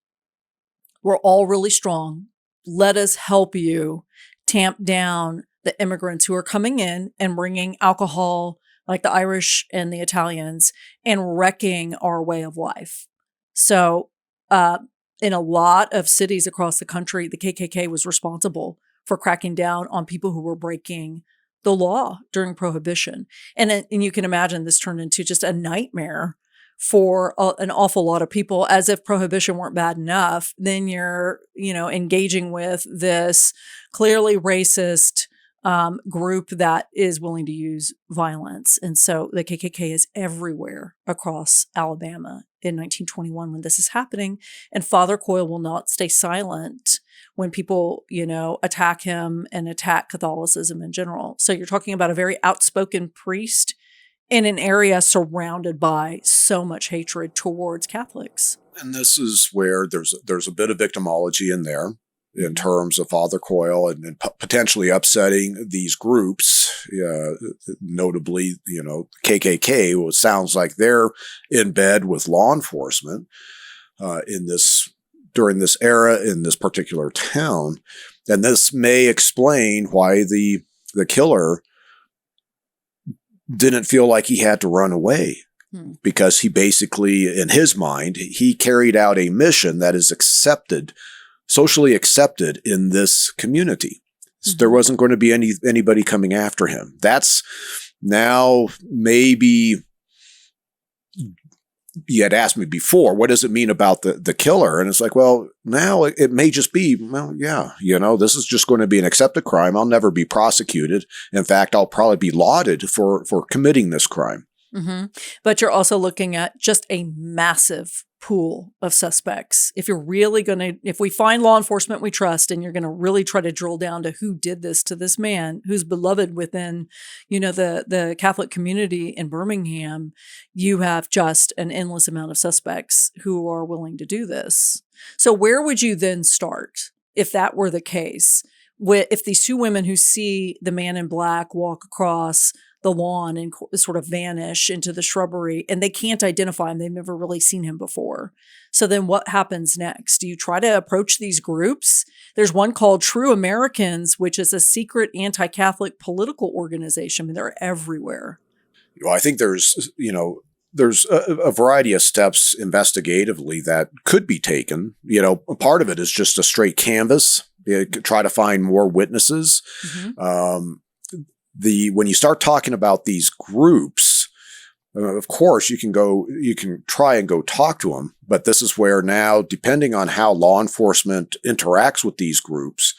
Speaker 1: We're all really strong. Let us help you tamp down the immigrants who are coming in and bringing alcohol, like the Irish and the Italians, and wrecking our way of life. So in a lot of cities across the country, the KKK was responsible for cracking down on people who were breaking the law during Prohibition. And you can imagine this turned into just a nightmare for an awful lot of people, as if Prohibition weren't bad enough. Then you're, engaging with this clearly racist group that is willing to use violence. And so the KKK is everywhere across Alabama in 1921 when this is happening. And Father Coyle will not stay silent when people, attack him and attack Catholicism in general. So you're talking about a very outspoken priest in an area surrounded by so much hatred towards Catholics.
Speaker 2: And this is where there's a bit of victimology in there in terms of Father Coyle and potentially upsetting these groups, notably, KKK, which sounds like they're in bed with law enforcement during this era in this particular town. And this may explain why the killer didn't feel like he had to run away, because he basically, in his mind, he carried out a mission that is socially accepted in this community. Mm-hmm. So there wasn't going to be anybody coming after him. That's now maybe. You had asked me before, what does it mean about the killer? And it's like, well, now it may just be, this is just going to be an accepted crime. I'll never be prosecuted. In fact, I'll probably be lauded for committing this crime.
Speaker 1: Mm-hmm. But you're also looking at just a massive pool of suspects. If we find law enforcement we trust, and you're going to really try to drill down to who did this to this man who's beloved within, the Catholic community in Birmingham, you have just an endless amount of suspects who are willing to do this. So where would you then start if that were the case? If these two women who see the man in black walk across the lawn and sort of vanish into the shrubbery, and they can't identify him. They've never really seen him before. So then what happens next? Do you try to approach these groups? There's one called True Americans, which is a secret anti-Catholic political organization. I mean, they're everywhere.
Speaker 2: Well, I think there's a variety of steps investigatively that could be taken. Part of it is just a straight canvas. Try to find more witnesses. Mm-hmm. When you start talking about these groups, of course you can try and go talk to them, but this is where now, depending on how law enforcement interacts with these groups,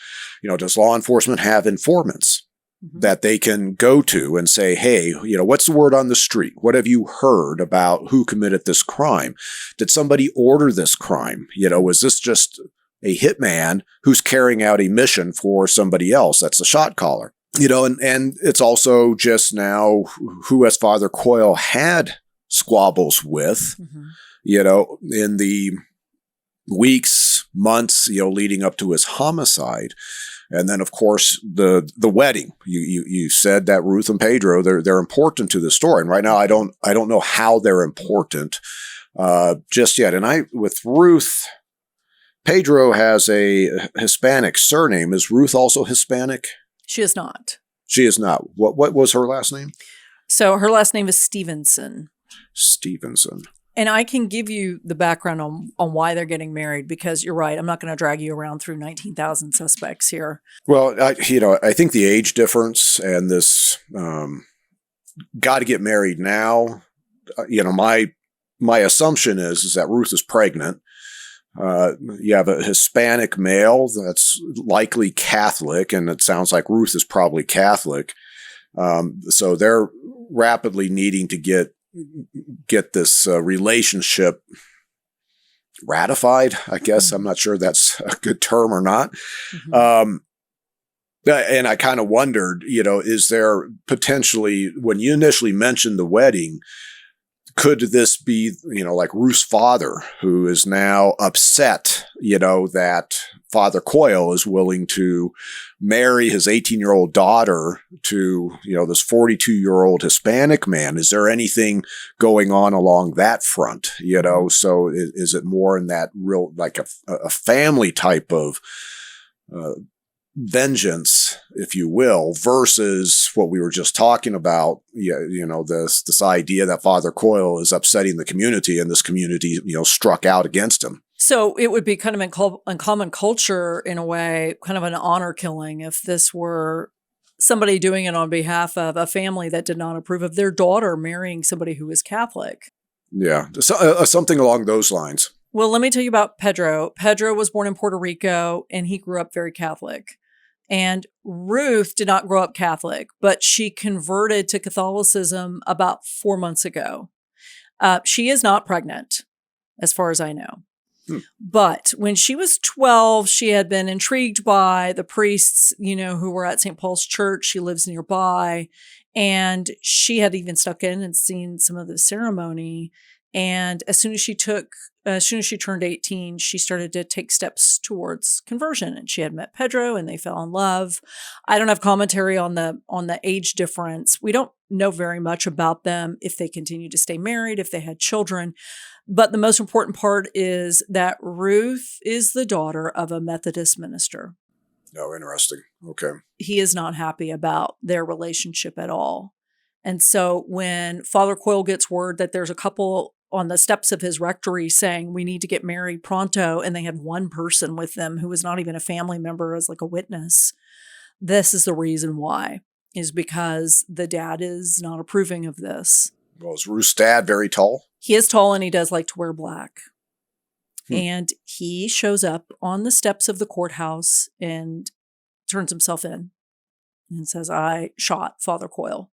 Speaker 2: does law enforcement have informants that they can go to and say, hey, what's the word on the street? What have you heard about who committed this crime? Did somebody order this crime? Was this just a hitman who's carrying out a mission for somebody else? That's the shot caller. And it's also just now who has Father Coyle had squabbles with, in the weeks, months, leading up to his homicide. And then, of course, the wedding. You said that Ruth and Pedro, they're important to the story. And right now, I don't know how they're important just yet. And with Ruth, Pedro has a Hispanic surname. Is Ruth also Hispanic?
Speaker 1: She is not.
Speaker 2: She is not. What was her last name?
Speaker 1: So her last name is Stevenson.
Speaker 2: Stevenson.
Speaker 1: And I can give you the background on why they're getting married, because you're right. I'm not going to drag you around through 19,000 suspects here.
Speaker 2: Well, I think the age difference and this got to get married now. My assumption is that Ruth is pregnant. You have a Hispanic male that's likely Catholic, and it sounds like Ruth is probably Catholic. So they're rapidly needing to get this relationship ratified, I guess. I'm not sure that's a good term or not. Mm-hmm. And I kind of wondered, is there potentially, when you initially mentioned the wedding, could this be, like Ruth's father, who is now upset, that Father Coyle is willing to marry his 18-year-old daughter to, this 42-year-old Hispanic man? Is there anything going on along that front? So is it more in that real, like a family type of vengeance, if you will, versus what we were just talking about, this idea that Father Coyle is upsetting the community, and this community, struck out against him.
Speaker 1: So it would be kind of in common culture, in a way, kind of an honor killing, if this were somebody doing it on behalf of a family that did not approve of their daughter marrying somebody who is Catholic.
Speaker 2: Yeah, something along those lines.
Speaker 1: Well, let me tell you about Pedro. Pedro was born in Puerto Rico, and he grew up very Catholic. And Ruth did not grow up Catholic, but she converted to Catholicism about 4 months ago. She is not pregnant, as far as I know. But when she was 12, she had been intrigued by the priests, who were at St. Paul's Church. She lives nearby. And she had even stuck in and seen some of the ceremony. And as soon as she turned 18, she started to take steps towards conversion, and she had met Pedro and they fell in love. I don't have commentary on the age difference. We don't know very much about them, if they continued to stay married, if they had children. But the most important part is that Ruth is the daughter of a Methodist minister.
Speaker 2: Oh, interesting. Okay.
Speaker 1: He is not happy about their relationship at all. And so when Father Coyle gets word that there's a couple on the steps of his rectory saying, we need to get married pronto, and they had one person with them who was not even a family member as like a witness, this is the reason why, is because the dad is not approving of this.
Speaker 2: Well, is Ruth's dad very tall?
Speaker 1: He is tall, and he does like to wear black. And he shows up on the steps of the courthouse and turns himself in and says, I shot Father Coyle.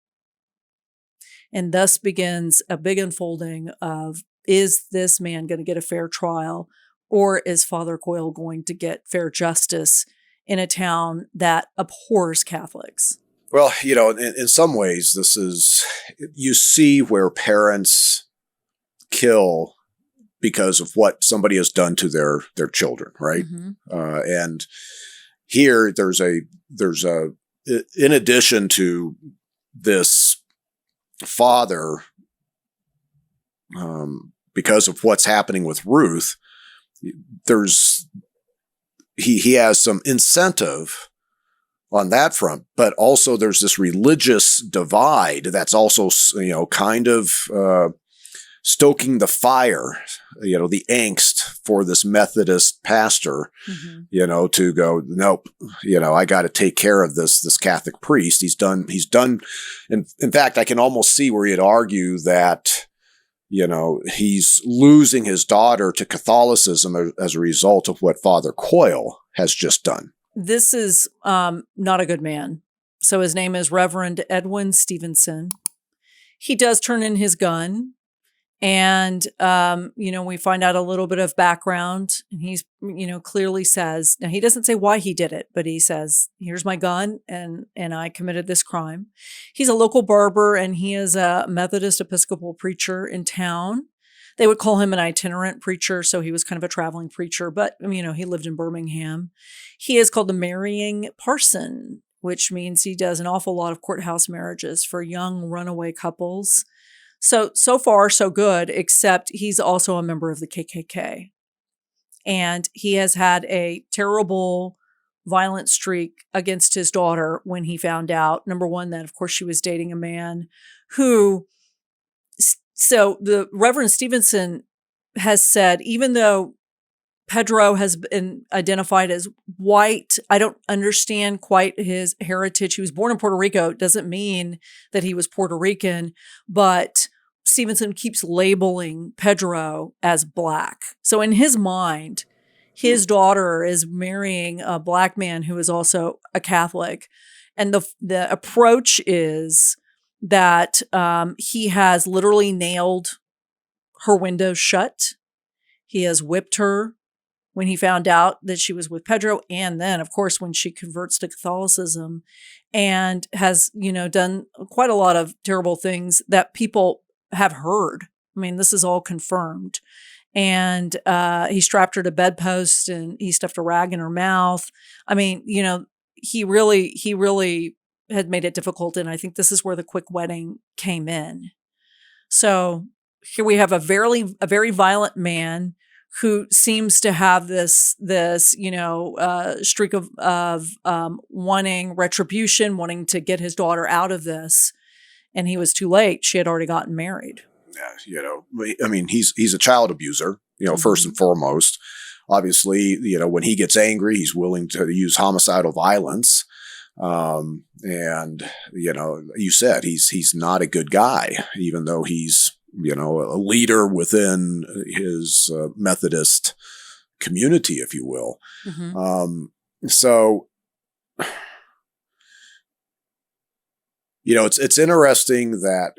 Speaker 1: And thus begins a big unfolding of, is this man going to get a fair trial, or is Father Coyle going to get fair justice in a town that abhors Catholics?
Speaker 2: Well, in some ways, this is, you see where parents kill because of what somebody has done to their children, right? Mm-hmm. And here there's a, in addition to this father, because of what's happening with Ruth, he has some incentive on that front, but also there's this religious divide that's also, kind of stoking the fire, the angst for this Methodist pastor, mm-hmm. To go, nope, I got to take care of this Catholic priest. He's done. In fact, I can almost see where he'd argue that, he's losing his daughter to Catholicism as a result of what Father Coyle has just done.
Speaker 1: This is not a good man. So his name is Reverend Edwin Stevenson. He does turn in his gun. And, we find out a little bit of background, and he's, clearly says, now he doesn't say why he did it, but he says, here's my gun, and I committed this crime. He's a local barber, and he is a Methodist Episcopal preacher in town. They would call him an itinerant preacher, so he was kind of a traveling preacher, but, he lived in Birmingham. He is called the marrying parson, which means he does an awful lot of courthouse marriages for young runaway couples. So far, so good, except he's also a member of the KKK. And he has had a terrible violent streak against his daughter when he found out, number one, that of course she was dating a man who, so the Reverend Stevenson has said, even though Pedro has been identified as white, I don't understand quite his heritage. He was born in Puerto Rico. It doesn't mean that he was Puerto Rican, but Stevenson keeps labeling Pedro as black. So in his mind, his daughter is marrying a black man who is also a Catholic. And the approach is that he has literally nailed her windows shut. He has whipped her when he found out that she was with Pedro. And then, of course, when she converts to Catholicism, and has, done quite a lot of terrible things that people have heard. I mean, this is all confirmed. And he strapped her to bedposts and he stuffed a rag in her mouth. I mean, he really had made it difficult. And I think this is where the quick wedding came in. So here we have a very violent man who seems to have this streak of wanting retribution, wanting to get his daughter out of this. And he was too late. She had already gotten married.
Speaker 2: Yeah, I mean, he's a child abuser, first and foremost. Obviously, when he gets angry, he's willing to use homicidal violence. And, you said he's not a good guy, even though he's, a leader within his Methodist community, if you will. Mm-hmm. So, it's interesting that,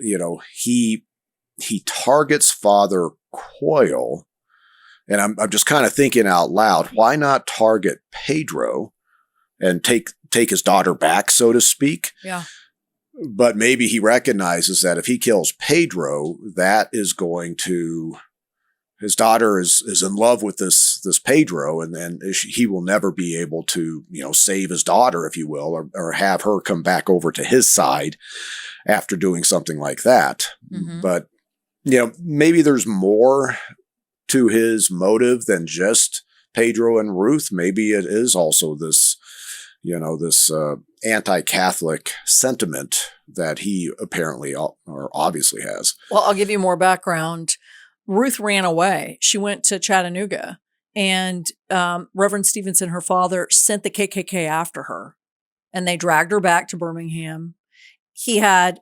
Speaker 2: he targets Father Coyle, and I'm just kind of thinking out loud, why not target Pedro and take his daughter back, so to speak?
Speaker 1: Yeah.
Speaker 2: But maybe he recognizes that if he kills Pedro, that is going to, his daughter is in love with this Pedro, and then he will never be able to, save his daughter, if you will, or have her come back over to his side after doing something like that. Mm-hmm. But, maybe there's more to his motive than just Pedro and Ruth. Maybe it is also this, this anti-Catholic sentiment that he apparently or obviously has.
Speaker 1: Well, I'll give you more background. Ruth ran away. She went to Chattanooga, and Reverend Stevenson, her father, sent the KKK after her, and they dragged her back to Birmingham. He had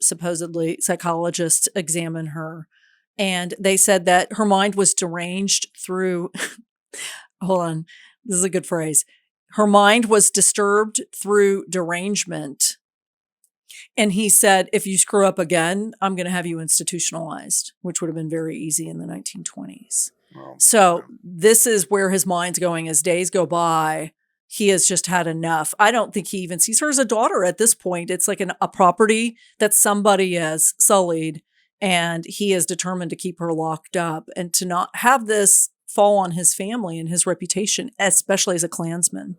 Speaker 1: supposedly psychologists examine her, and they said that her mind was deranged through, hold on, this is a good phrase. Her mind was disturbed through derangement. And he said, if you screw up again, I'm going to have you institutionalized, which would have been very easy in the 1920s. Wow. So this is where his mind's going. As days go by, he has just had enough. I don't think he even sees her as a daughter at this point. It's like a property that somebody has sullied, and he is determined to keep her locked up and to not have this fall on his family and his reputation, especially as a Klansman.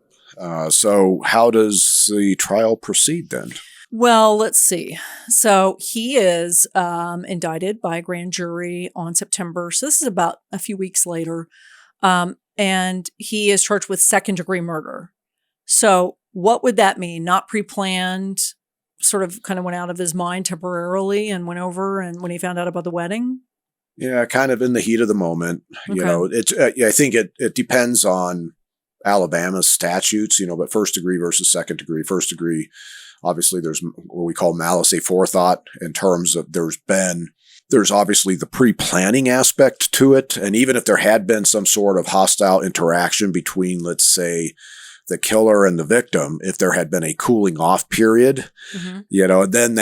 Speaker 2: So how does the trial proceed then?
Speaker 1: Well, let's see. So he is indicted by a grand jury on September. So this is about a few weeks later. And he is charged with second-degree murder. So what would that mean? Not pre-planned, sort of kind of went out of his mind temporarily and went over, and when he found out about the wedding?
Speaker 2: Yeah, kind of in the heat of the moment. Okay. It's. I think it depends on Alabama's statutes, but first degree versus second degree. First degree, obviously, there's what we call malice aforethought in terms of there's obviously the pre-planning aspect to it. And even if there had been some sort of hostile interaction between, let's say, the killer and the victim, if there had been a cooling off period, mm-hmm. Then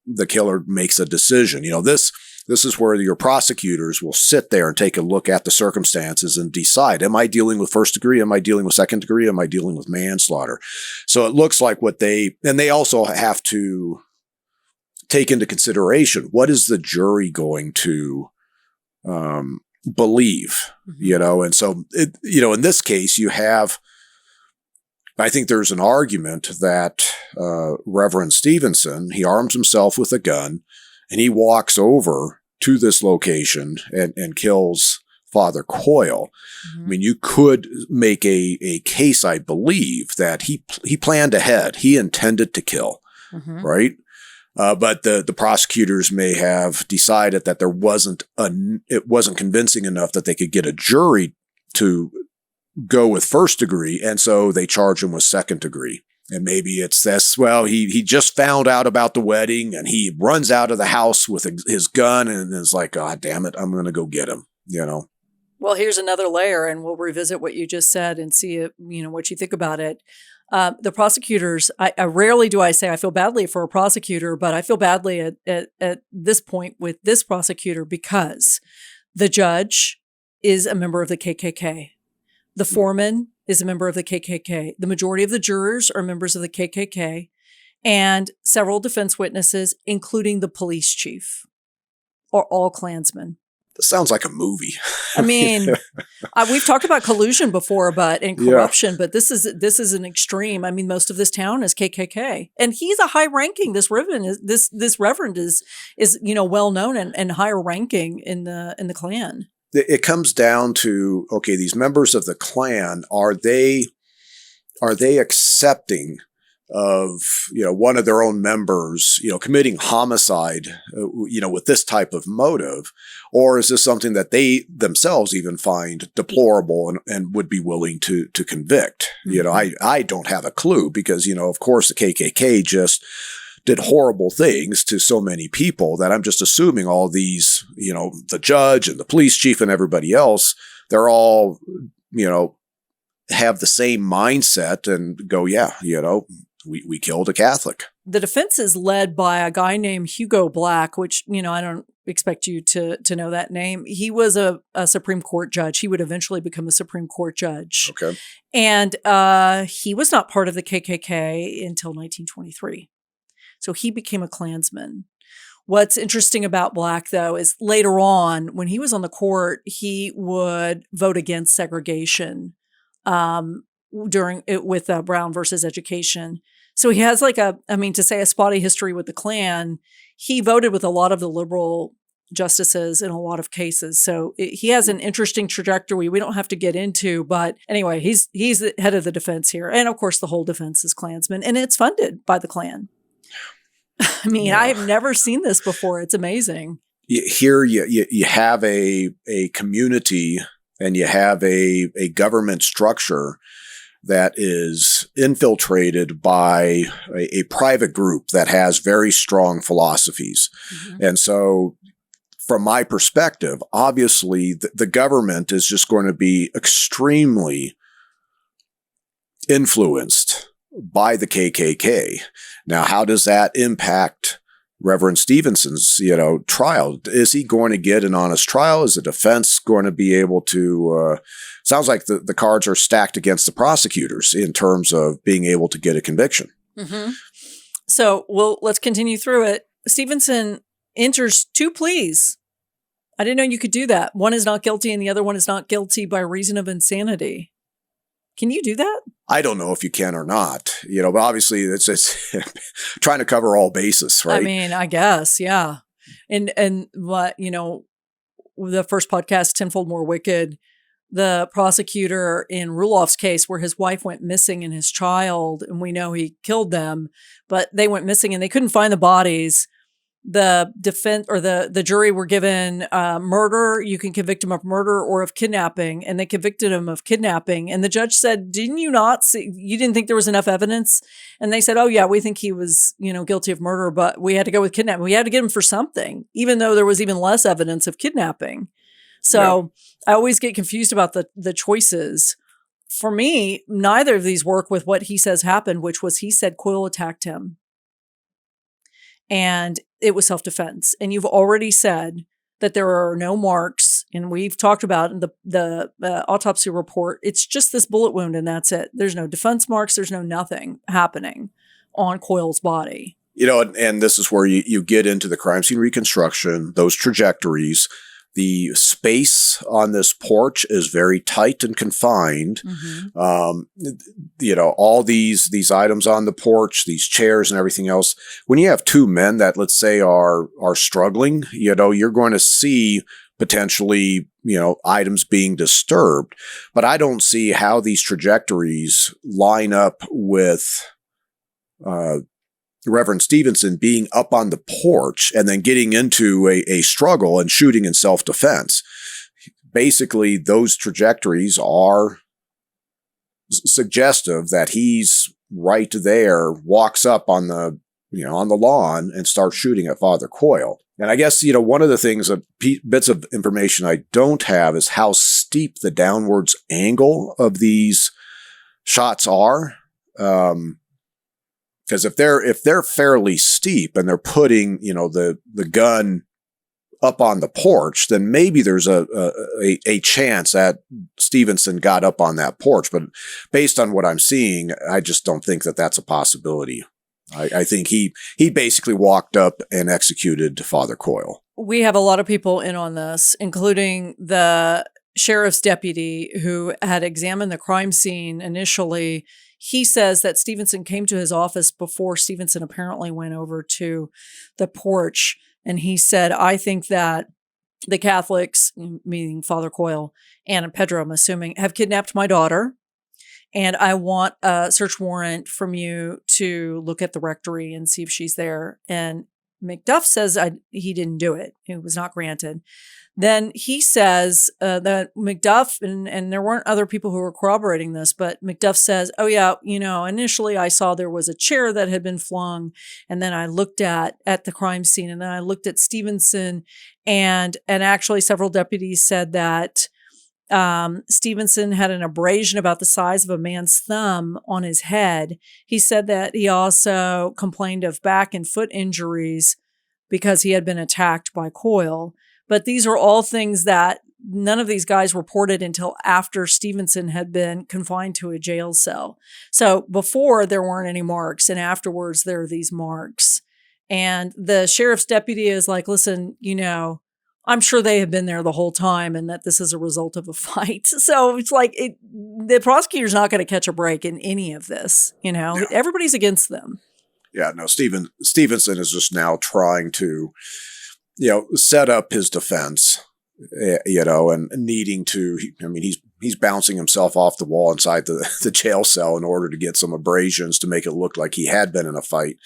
Speaker 2: the killer makes a decision. This is where your prosecutors will sit there and take a look at the circumstances and decide, am I dealing with first degree? Am I dealing with second degree? Am I dealing with manslaughter? So it looks like they also have to take into consideration, what is the jury going to believe, mm-hmm. And so, in this case, I think there's an argument that Reverend Stevenson, he arms himself with a gun, and he walks over to this location and kills Father Coyle. I mean, you could make a case, I believe, that he planned ahead. He intended to kill, right? But the prosecutors may have decided that it wasn't convincing enough that they could get a jury to go with first degree, and so they charge him with second degree. And maybe it's this, well, he just found out about the wedding and he runs out of the house with his gun and is like, God damn it, I'm going to go get him, you know?
Speaker 1: Well, here's another layer, and we'll revisit what you just said and see, what you think about it. The prosecutors, I rarely do I say I feel badly for a prosecutor, but I feel badly at this point with this prosecutor because the judge is a member of the KKK. The foreman is a member of the KKK. The majority of the jurors are members of the KKK, and several defense witnesses, including the police chief, are all Klansmen.
Speaker 2: This sounds like a movie.
Speaker 1: I mean, we've talked about collusion before, and corruption, but this is an extreme. I mean, most of this town is KKK, and he's a high ranking. This reverend is well known and higher ranking in the Klan.
Speaker 2: It comes down to, okay, these members of the Klan, are they accepting of, one of their own members, committing homicide, with this type of motive? Or is this something that they themselves even find deplorable and would be willing to convict? I don't have a clue because, of course, the KKK just did horrible things to so many people that I'm just assuming all these, the judge and the police chief and everybody else, they're all, have the same mindset and go, we killed a Catholic.
Speaker 1: The defense is led by a guy named Hugo Black, which, I don't expect you to know that name. He was a Supreme Court judge. He would eventually become a Supreme Court judge.
Speaker 2: Okay.
Speaker 1: And he was not part of the KKK until 1923. So he became a Klansman. What's interesting about Black, though, is later on, when he was on the court, he would vote against segregation with Brown versus Education. So he has to say a spotty history with the Klan. He voted with a lot of the liberal justices in a lot of cases. So he has an interesting trajectory we don't have to get into. But anyway, he's the head of the defense here. And of course, the whole defense is Klansmen, and it's funded by the Klan. I mean, I have never seen this before. It's amazing.
Speaker 2: Here you have a community and you have a government structure that is infiltrated by a private group that has very strong philosophies. And so from my perspective, obviously the government is just going to be extremely influenced by the KKK. Now, how does that impact Reverend Stevenson's, trial? Is he going to get an honest trial? Is the defense going to be able to, sounds like the cards are stacked against the prosecutors in terms of being able to get a conviction.
Speaker 1: So, let's continue through it. Stevenson enters 2 pleas. I didn't know you could do that. One is not guilty and the other one is not guilty by reason of insanity. Can you do that? I
Speaker 2: don't know if you can or not, but obviously it's trying to cover all bases, right?
Speaker 1: I mean, I guess, yeah. And what, the first podcast, Tenfold More Wicked, the prosecutor in Ruloff's case where his wife went missing and his child, and we know he killed them, but they went missing and they couldn't find the bodies. The defense or the jury were given murder. You can convict him of murder or of kidnapping, and they convicted him of kidnapping. And the judge said, "Didn't you not see? You didn't think there was enough evidence?" And they said, "Oh yeah, we think he was, guilty of murder, but we had to go with kidnapping. We had to get him for something, even though there was even less evidence of kidnapping." So I always get confused about the choices. For me, neither of these work with what he says happened, which was he said Coyle attacked him. And it was self-defense. And you've already said that there are no marks, and we've talked about in the autopsy report, it's just this bullet wound and that's it. There's no defense marks. There's no nothing happening on Coyle's body.
Speaker 2: And this is where you get into the crime scene reconstruction, those trajectories. The space on this porch is very tight and confined. All these items on the porch, these chairs and everything else. When you have 2 men that, let's say, are struggling, you're going to see potentially, items being disturbed. But I don't see how these trajectories line up with Reverend Stevenson being up on the porch and then getting into a struggle and shooting in self-defense. Basically, those trajectories are suggestive that he's right there, walks up on the lawn and starts shooting at Father Coyle. And I guess, one of the things, bits of information I don't have is how steep the downwards angle of these shots are. Because if they're fairly steep and they're putting, the gun up on the porch, then maybe there's a chance that Stevenson got up on that porch. But based on what I'm seeing, I just don't think that that's a possibility. I think he basically walked up and executed Father Coyle.
Speaker 1: We have a lot of people in on this, including the sheriff's deputy who had examined the crime scene initially. He says that Stevenson came to his office before Stevenson apparently went over to the porch. And he said, I think that the Catholics, meaning Father Coyle and Pedro, I'm assuming, have kidnapped my daughter. And I want a search warrant from you to look at the rectory and see if she's there. And McDuff says he didn't do it. It was not granted. Then he says that McDuff, and there weren't other people who were corroborating this, but McDuff says, oh yeah, initially I saw there was a chair that had been flung. And then I looked at the crime scene, and then I looked at Stevenson, and actually several deputies said that Stevenson had an abrasion about the size of a man's thumb on his head. He said that he also complained of back and foot injuries because he had been attacked by Coyle. But these are all things that none of these guys reported until after Stevenson had been confined to a jail cell. So before, there weren't any marks, and afterwards there are these marks. And the sheriff's deputy is like, listen, I'm sure they have been there the whole time and that this is a result of a fight. So it's like the prosecutor's not going to catch a break in any of this. Yeah. Everybody's against them.
Speaker 2: Yeah, no, Stevenson is just now trying to, set up his defense, and needing to, he's bouncing himself off the wall inside the jail cell in order to get some abrasions to make it look like he had been in a fight.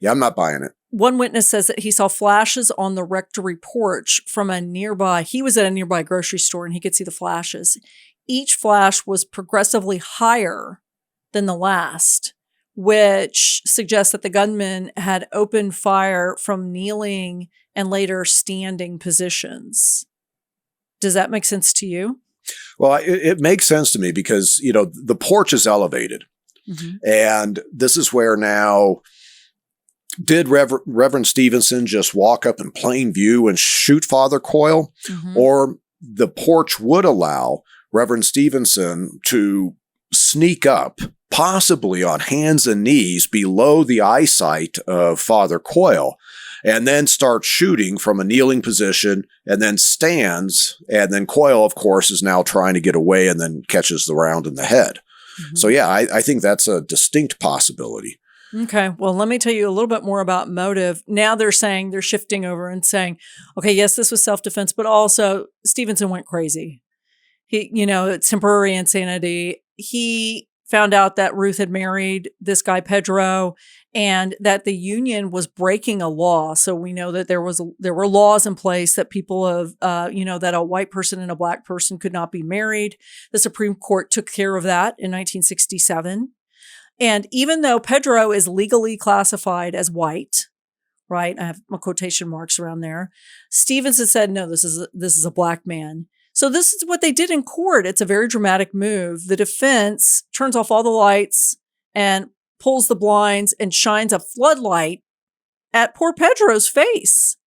Speaker 2: Yeah, I'm not buying it.
Speaker 1: One witness says that he saw flashes on the rectory porch from he was at a nearby grocery store and he could see the flashes. Each flash was progressively higher than the last, which suggests that the gunman had opened fire from kneeling and later standing positions. Does that make sense to you?
Speaker 2: Well, it makes sense to me because, the porch is elevated. Mm-hmm. And this is where now, did Reverend Stevenson just walk up in plain view and shoot Father Coyle? Mm-hmm. Or the porch would allow Reverend Stevenson to sneak up, possibly on hands and knees below the eyesight of Father Coyle, and then start shooting from a kneeling position and then stands. And then Coyle, of course, is now trying to get away and then catches the round in the head. Mm-hmm. So yeah, I think that's a distinct possibility.
Speaker 1: Okay. Well, let me tell you a little bit more about motive. Now they're shifting over and saying, okay, yes, this was self-defense, but also Stevenson went crazy. He, it's temporary insanity. He found out that Ruth had married this guy, Pedro, and that the union was breaking a law. So we know that there were laws in place that people of, that a white person and a black person could not be married. The Supreme Court took care of that in 1967. And even though Pedro is legally classified as white, right? I have my quotation marks around there. Stevenson said, no, this is a black man. So this is what they did in court. It's a very dramatic move. The defense turns off all the lights and pulls the blinds and shines a floodlight at poor Pedro's face.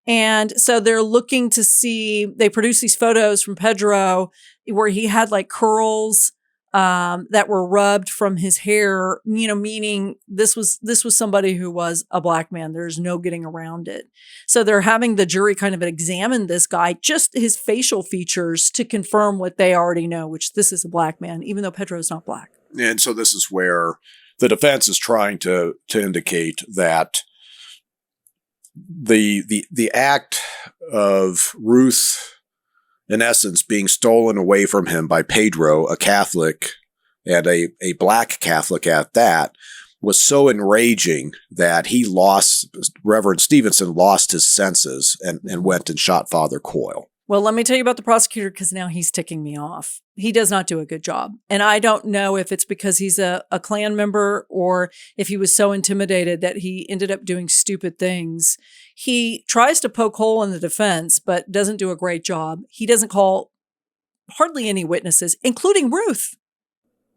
Speaker 1: And so they're looking to see, they produce these photos from Pedro where he had like curls that were rubbed from his hair, meaning this was somebody who was a black man. There's no getting around it. So they're having the jury kind of examine this guy, just his facial features, to confirm what they already know, which this is a black man, even though Pedro's not black.
Speaker 2: And so this is where the defense is trying to indicate that the act of Ruth in essence, being stolen away from him by Pedro, a Catholic, and a black Catholic at that, was so enraging that Reverend Stevenson lost his senses and went and shot Father Coyle.
Speaker 1: Well, let me tell you about the prosecutor, because now he's ticking me off. He does not do a good job. And I don't know if it's because he's a Klan member or if he was so intimidated that he ended up doing stupid things. He tries to poke hole in the defense, but doesn't do a great job. He doesn't call hardly any witnesses, including Ruth.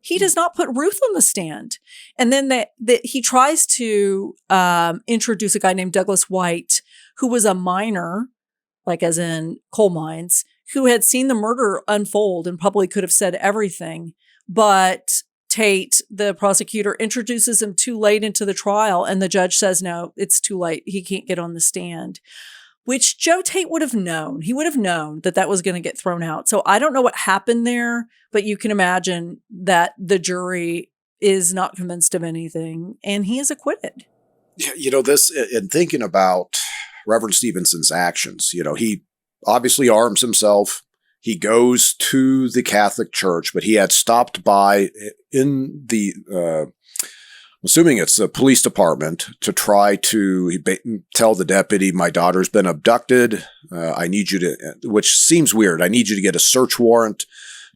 Speaker 1: He does not put Ruth on the stand. And then he tries to introduce a guy named Douglas White, who was a miner, like as in coal mines, who had seen the murder unfold and probably could have said everything. But Tate, the prosecutor, introduces him too late into the trial, and the judge says, no, it's too late. He can't get on the stand, which Joe Tate would have known. He would have known that was going to get thrown out. So I don't know what happened there, but you can imagine that the jury is not convinced of anything, and he is acquitted.
Speaker 2: This, in thinking about Reverend Stevenson's actions, he obviously arms himself. He goes to the Catholic Church, but he had stopped by in the, assuming it's the police department, to try to tell the deputy, my daughter's been abducted. I need you to, which seems weird. I need you to get a search warrant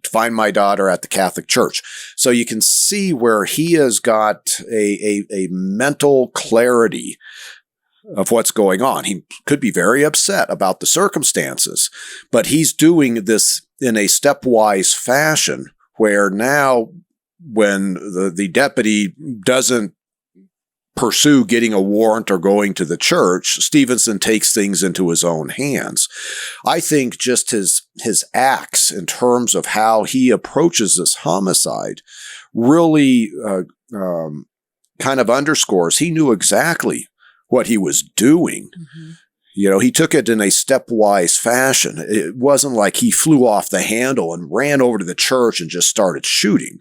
Speaker 2: to find my daughter at the Catholic Church. So you can see where he has got a mental clarity of what's going on. He could be very upset about the circumstances, but he's doing this in a stepwise fashion where now when the deputy doesn't pursue getting a warrant or going to the church, Stevenson takes things into his own hands. I think just his acts in terms of how he approaches this homicide really kind of underscores he knew exactly what he was doing. Mm-hmm. He took it in a stepwise fashion. It wasn't like he flew off the handle and ran over to the church and just started shooting.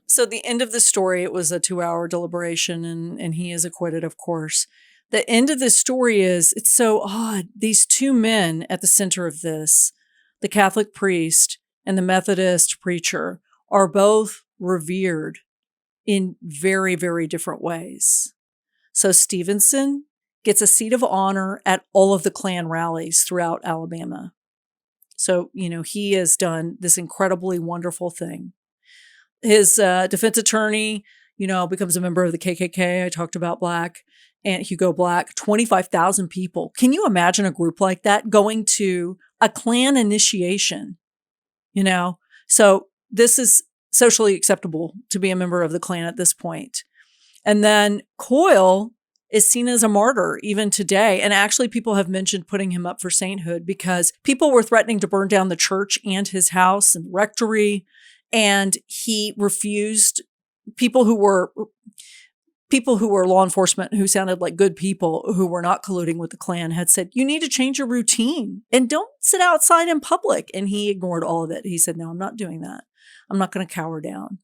Speaker 1: So the end of the story, it was a 2-hour deliberation, and he is acquitted, of course. The end of the story is, it's so odd. These two men at the center of this, the Catholic priest and the Methodist preacher, are both revered in very, very different ways. So Stevenson gets a seat of honor at all of the Klan rallies throughout Alabama. So, he has done this incredibly wonderful thing. His defense attorney, becomes a member of the KKK. I talked about Hugo Black, 25,000 people. Can you imagine a group like that going to a Klan initiation? So this is socially acceptable to be a member of the Klan at this point. And then Coyle is seen as a martyr even today. And actually, people have mentioned putting him up for sainthood because people were threatening to burn down the church and his house and the rectory. And he refused. People who were law enforcement who sounded like good people who were not colluding with the Klan had said, you need to change your routine and don't sit outside in public. And he ignored all of it. He said, no, I'm not doing that. I'm not going to cower down.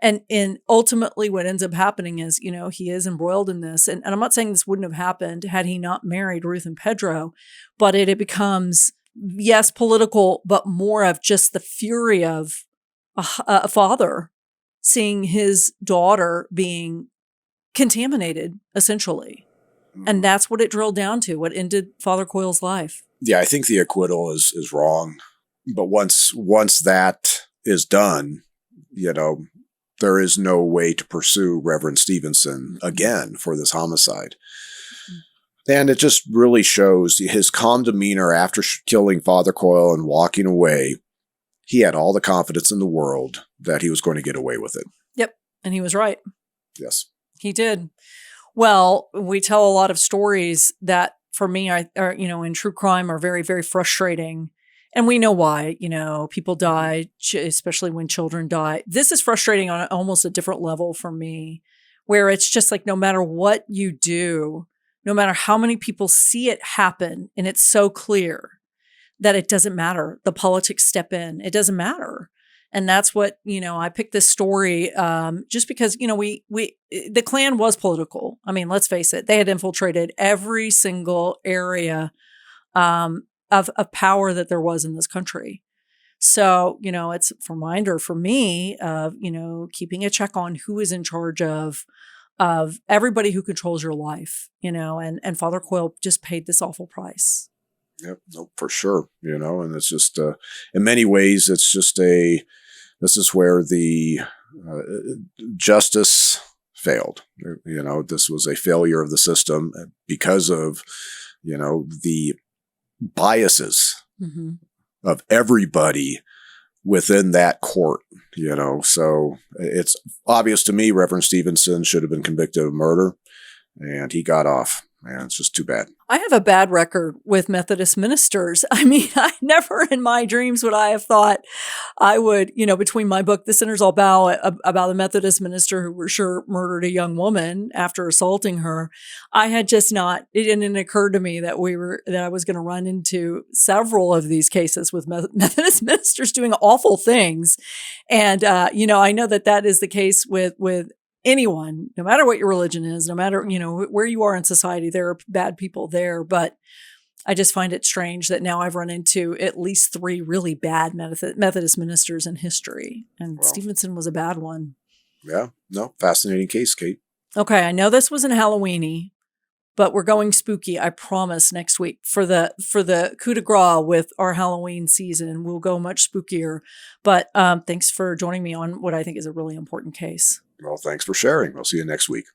Speaker 1: And ultimately what ends up happening is, he is embroiled in this. And I'm not saying this wouldn't have happened had he not married Ruth and Pedro, but it becomes, yes, political, but more of just the fury of a father seeing his daughter being contaminated, essentially. And that's what it drilled down to, what ended Father Coyle's life.
Speaker 2: Yeah, I think the acquittal is wrong. But once that is done, there is no way to pursue Reverend Stevenson again for this homicide. And it just really shows his calm demeanor after killing Father Coyle and walking away. He had all the confidence in the world that he was going to get away with it.
Speaker 1: Yep. And he was right.
Speaker 2: Yes.
Speaker 1: He did. Well, we tell a lot of stories that for me are in true crime are very, very frustrating. And we know why, people die, especially when children die. This is frustrating on almost a different level for me, where it's just like, no matter what you do, no matter how many people see it happen, and it's so clear that it doesn't matter. The politics step in. It doesn't matter. And that's what, I picked this story just because, the Klan was political. I mean, let's face it. They had infiltrated every single area of power that there was in this country. So, it's a reminder for me of, keeping a check on who is in charge of everybody who controls your life, and Father Coyle just paid this awful price.
Speaker 2: Yep, no, for sure. And it's just, in many ways, it's just this is where the justice failed. This was a failure of the system because of, the biases of everybody within that court, So it's obvious to me Reverend Stevenson should have been convicted of murder, and he got off. Man, it's just too bad. I
Speaker 1: have a bad record with Methodist ministers. I mean, I never in my dreams would I have thought I would, between my book, The Sinners All Bow, about a Methodist minister who were sure murdered a young woman after assaulting her. I had just not, it didn't occur to me that I was going to run into several of these cases with Methodist ministers doing awful things. And, I know that is the case with anyone, no matter what your religion is, no matter, where you are in society, there are bad people there. But I just find it strange that now I've run into at least 3 really bad Methodist ministers in history. And Stevenson was a bad one.
Speaker 2: Yeah. No, fascinating case, Kate.
Speaker 1: Okay. I know this wasn't Halloween-y, but we're going spooky. I promise next week for the coup de grace with our Halloween season. We'll go much spookier. But thanks for joining me on what I think is a really important case.
Speaker 2: Well, thanks for sharing. I'll see you next week.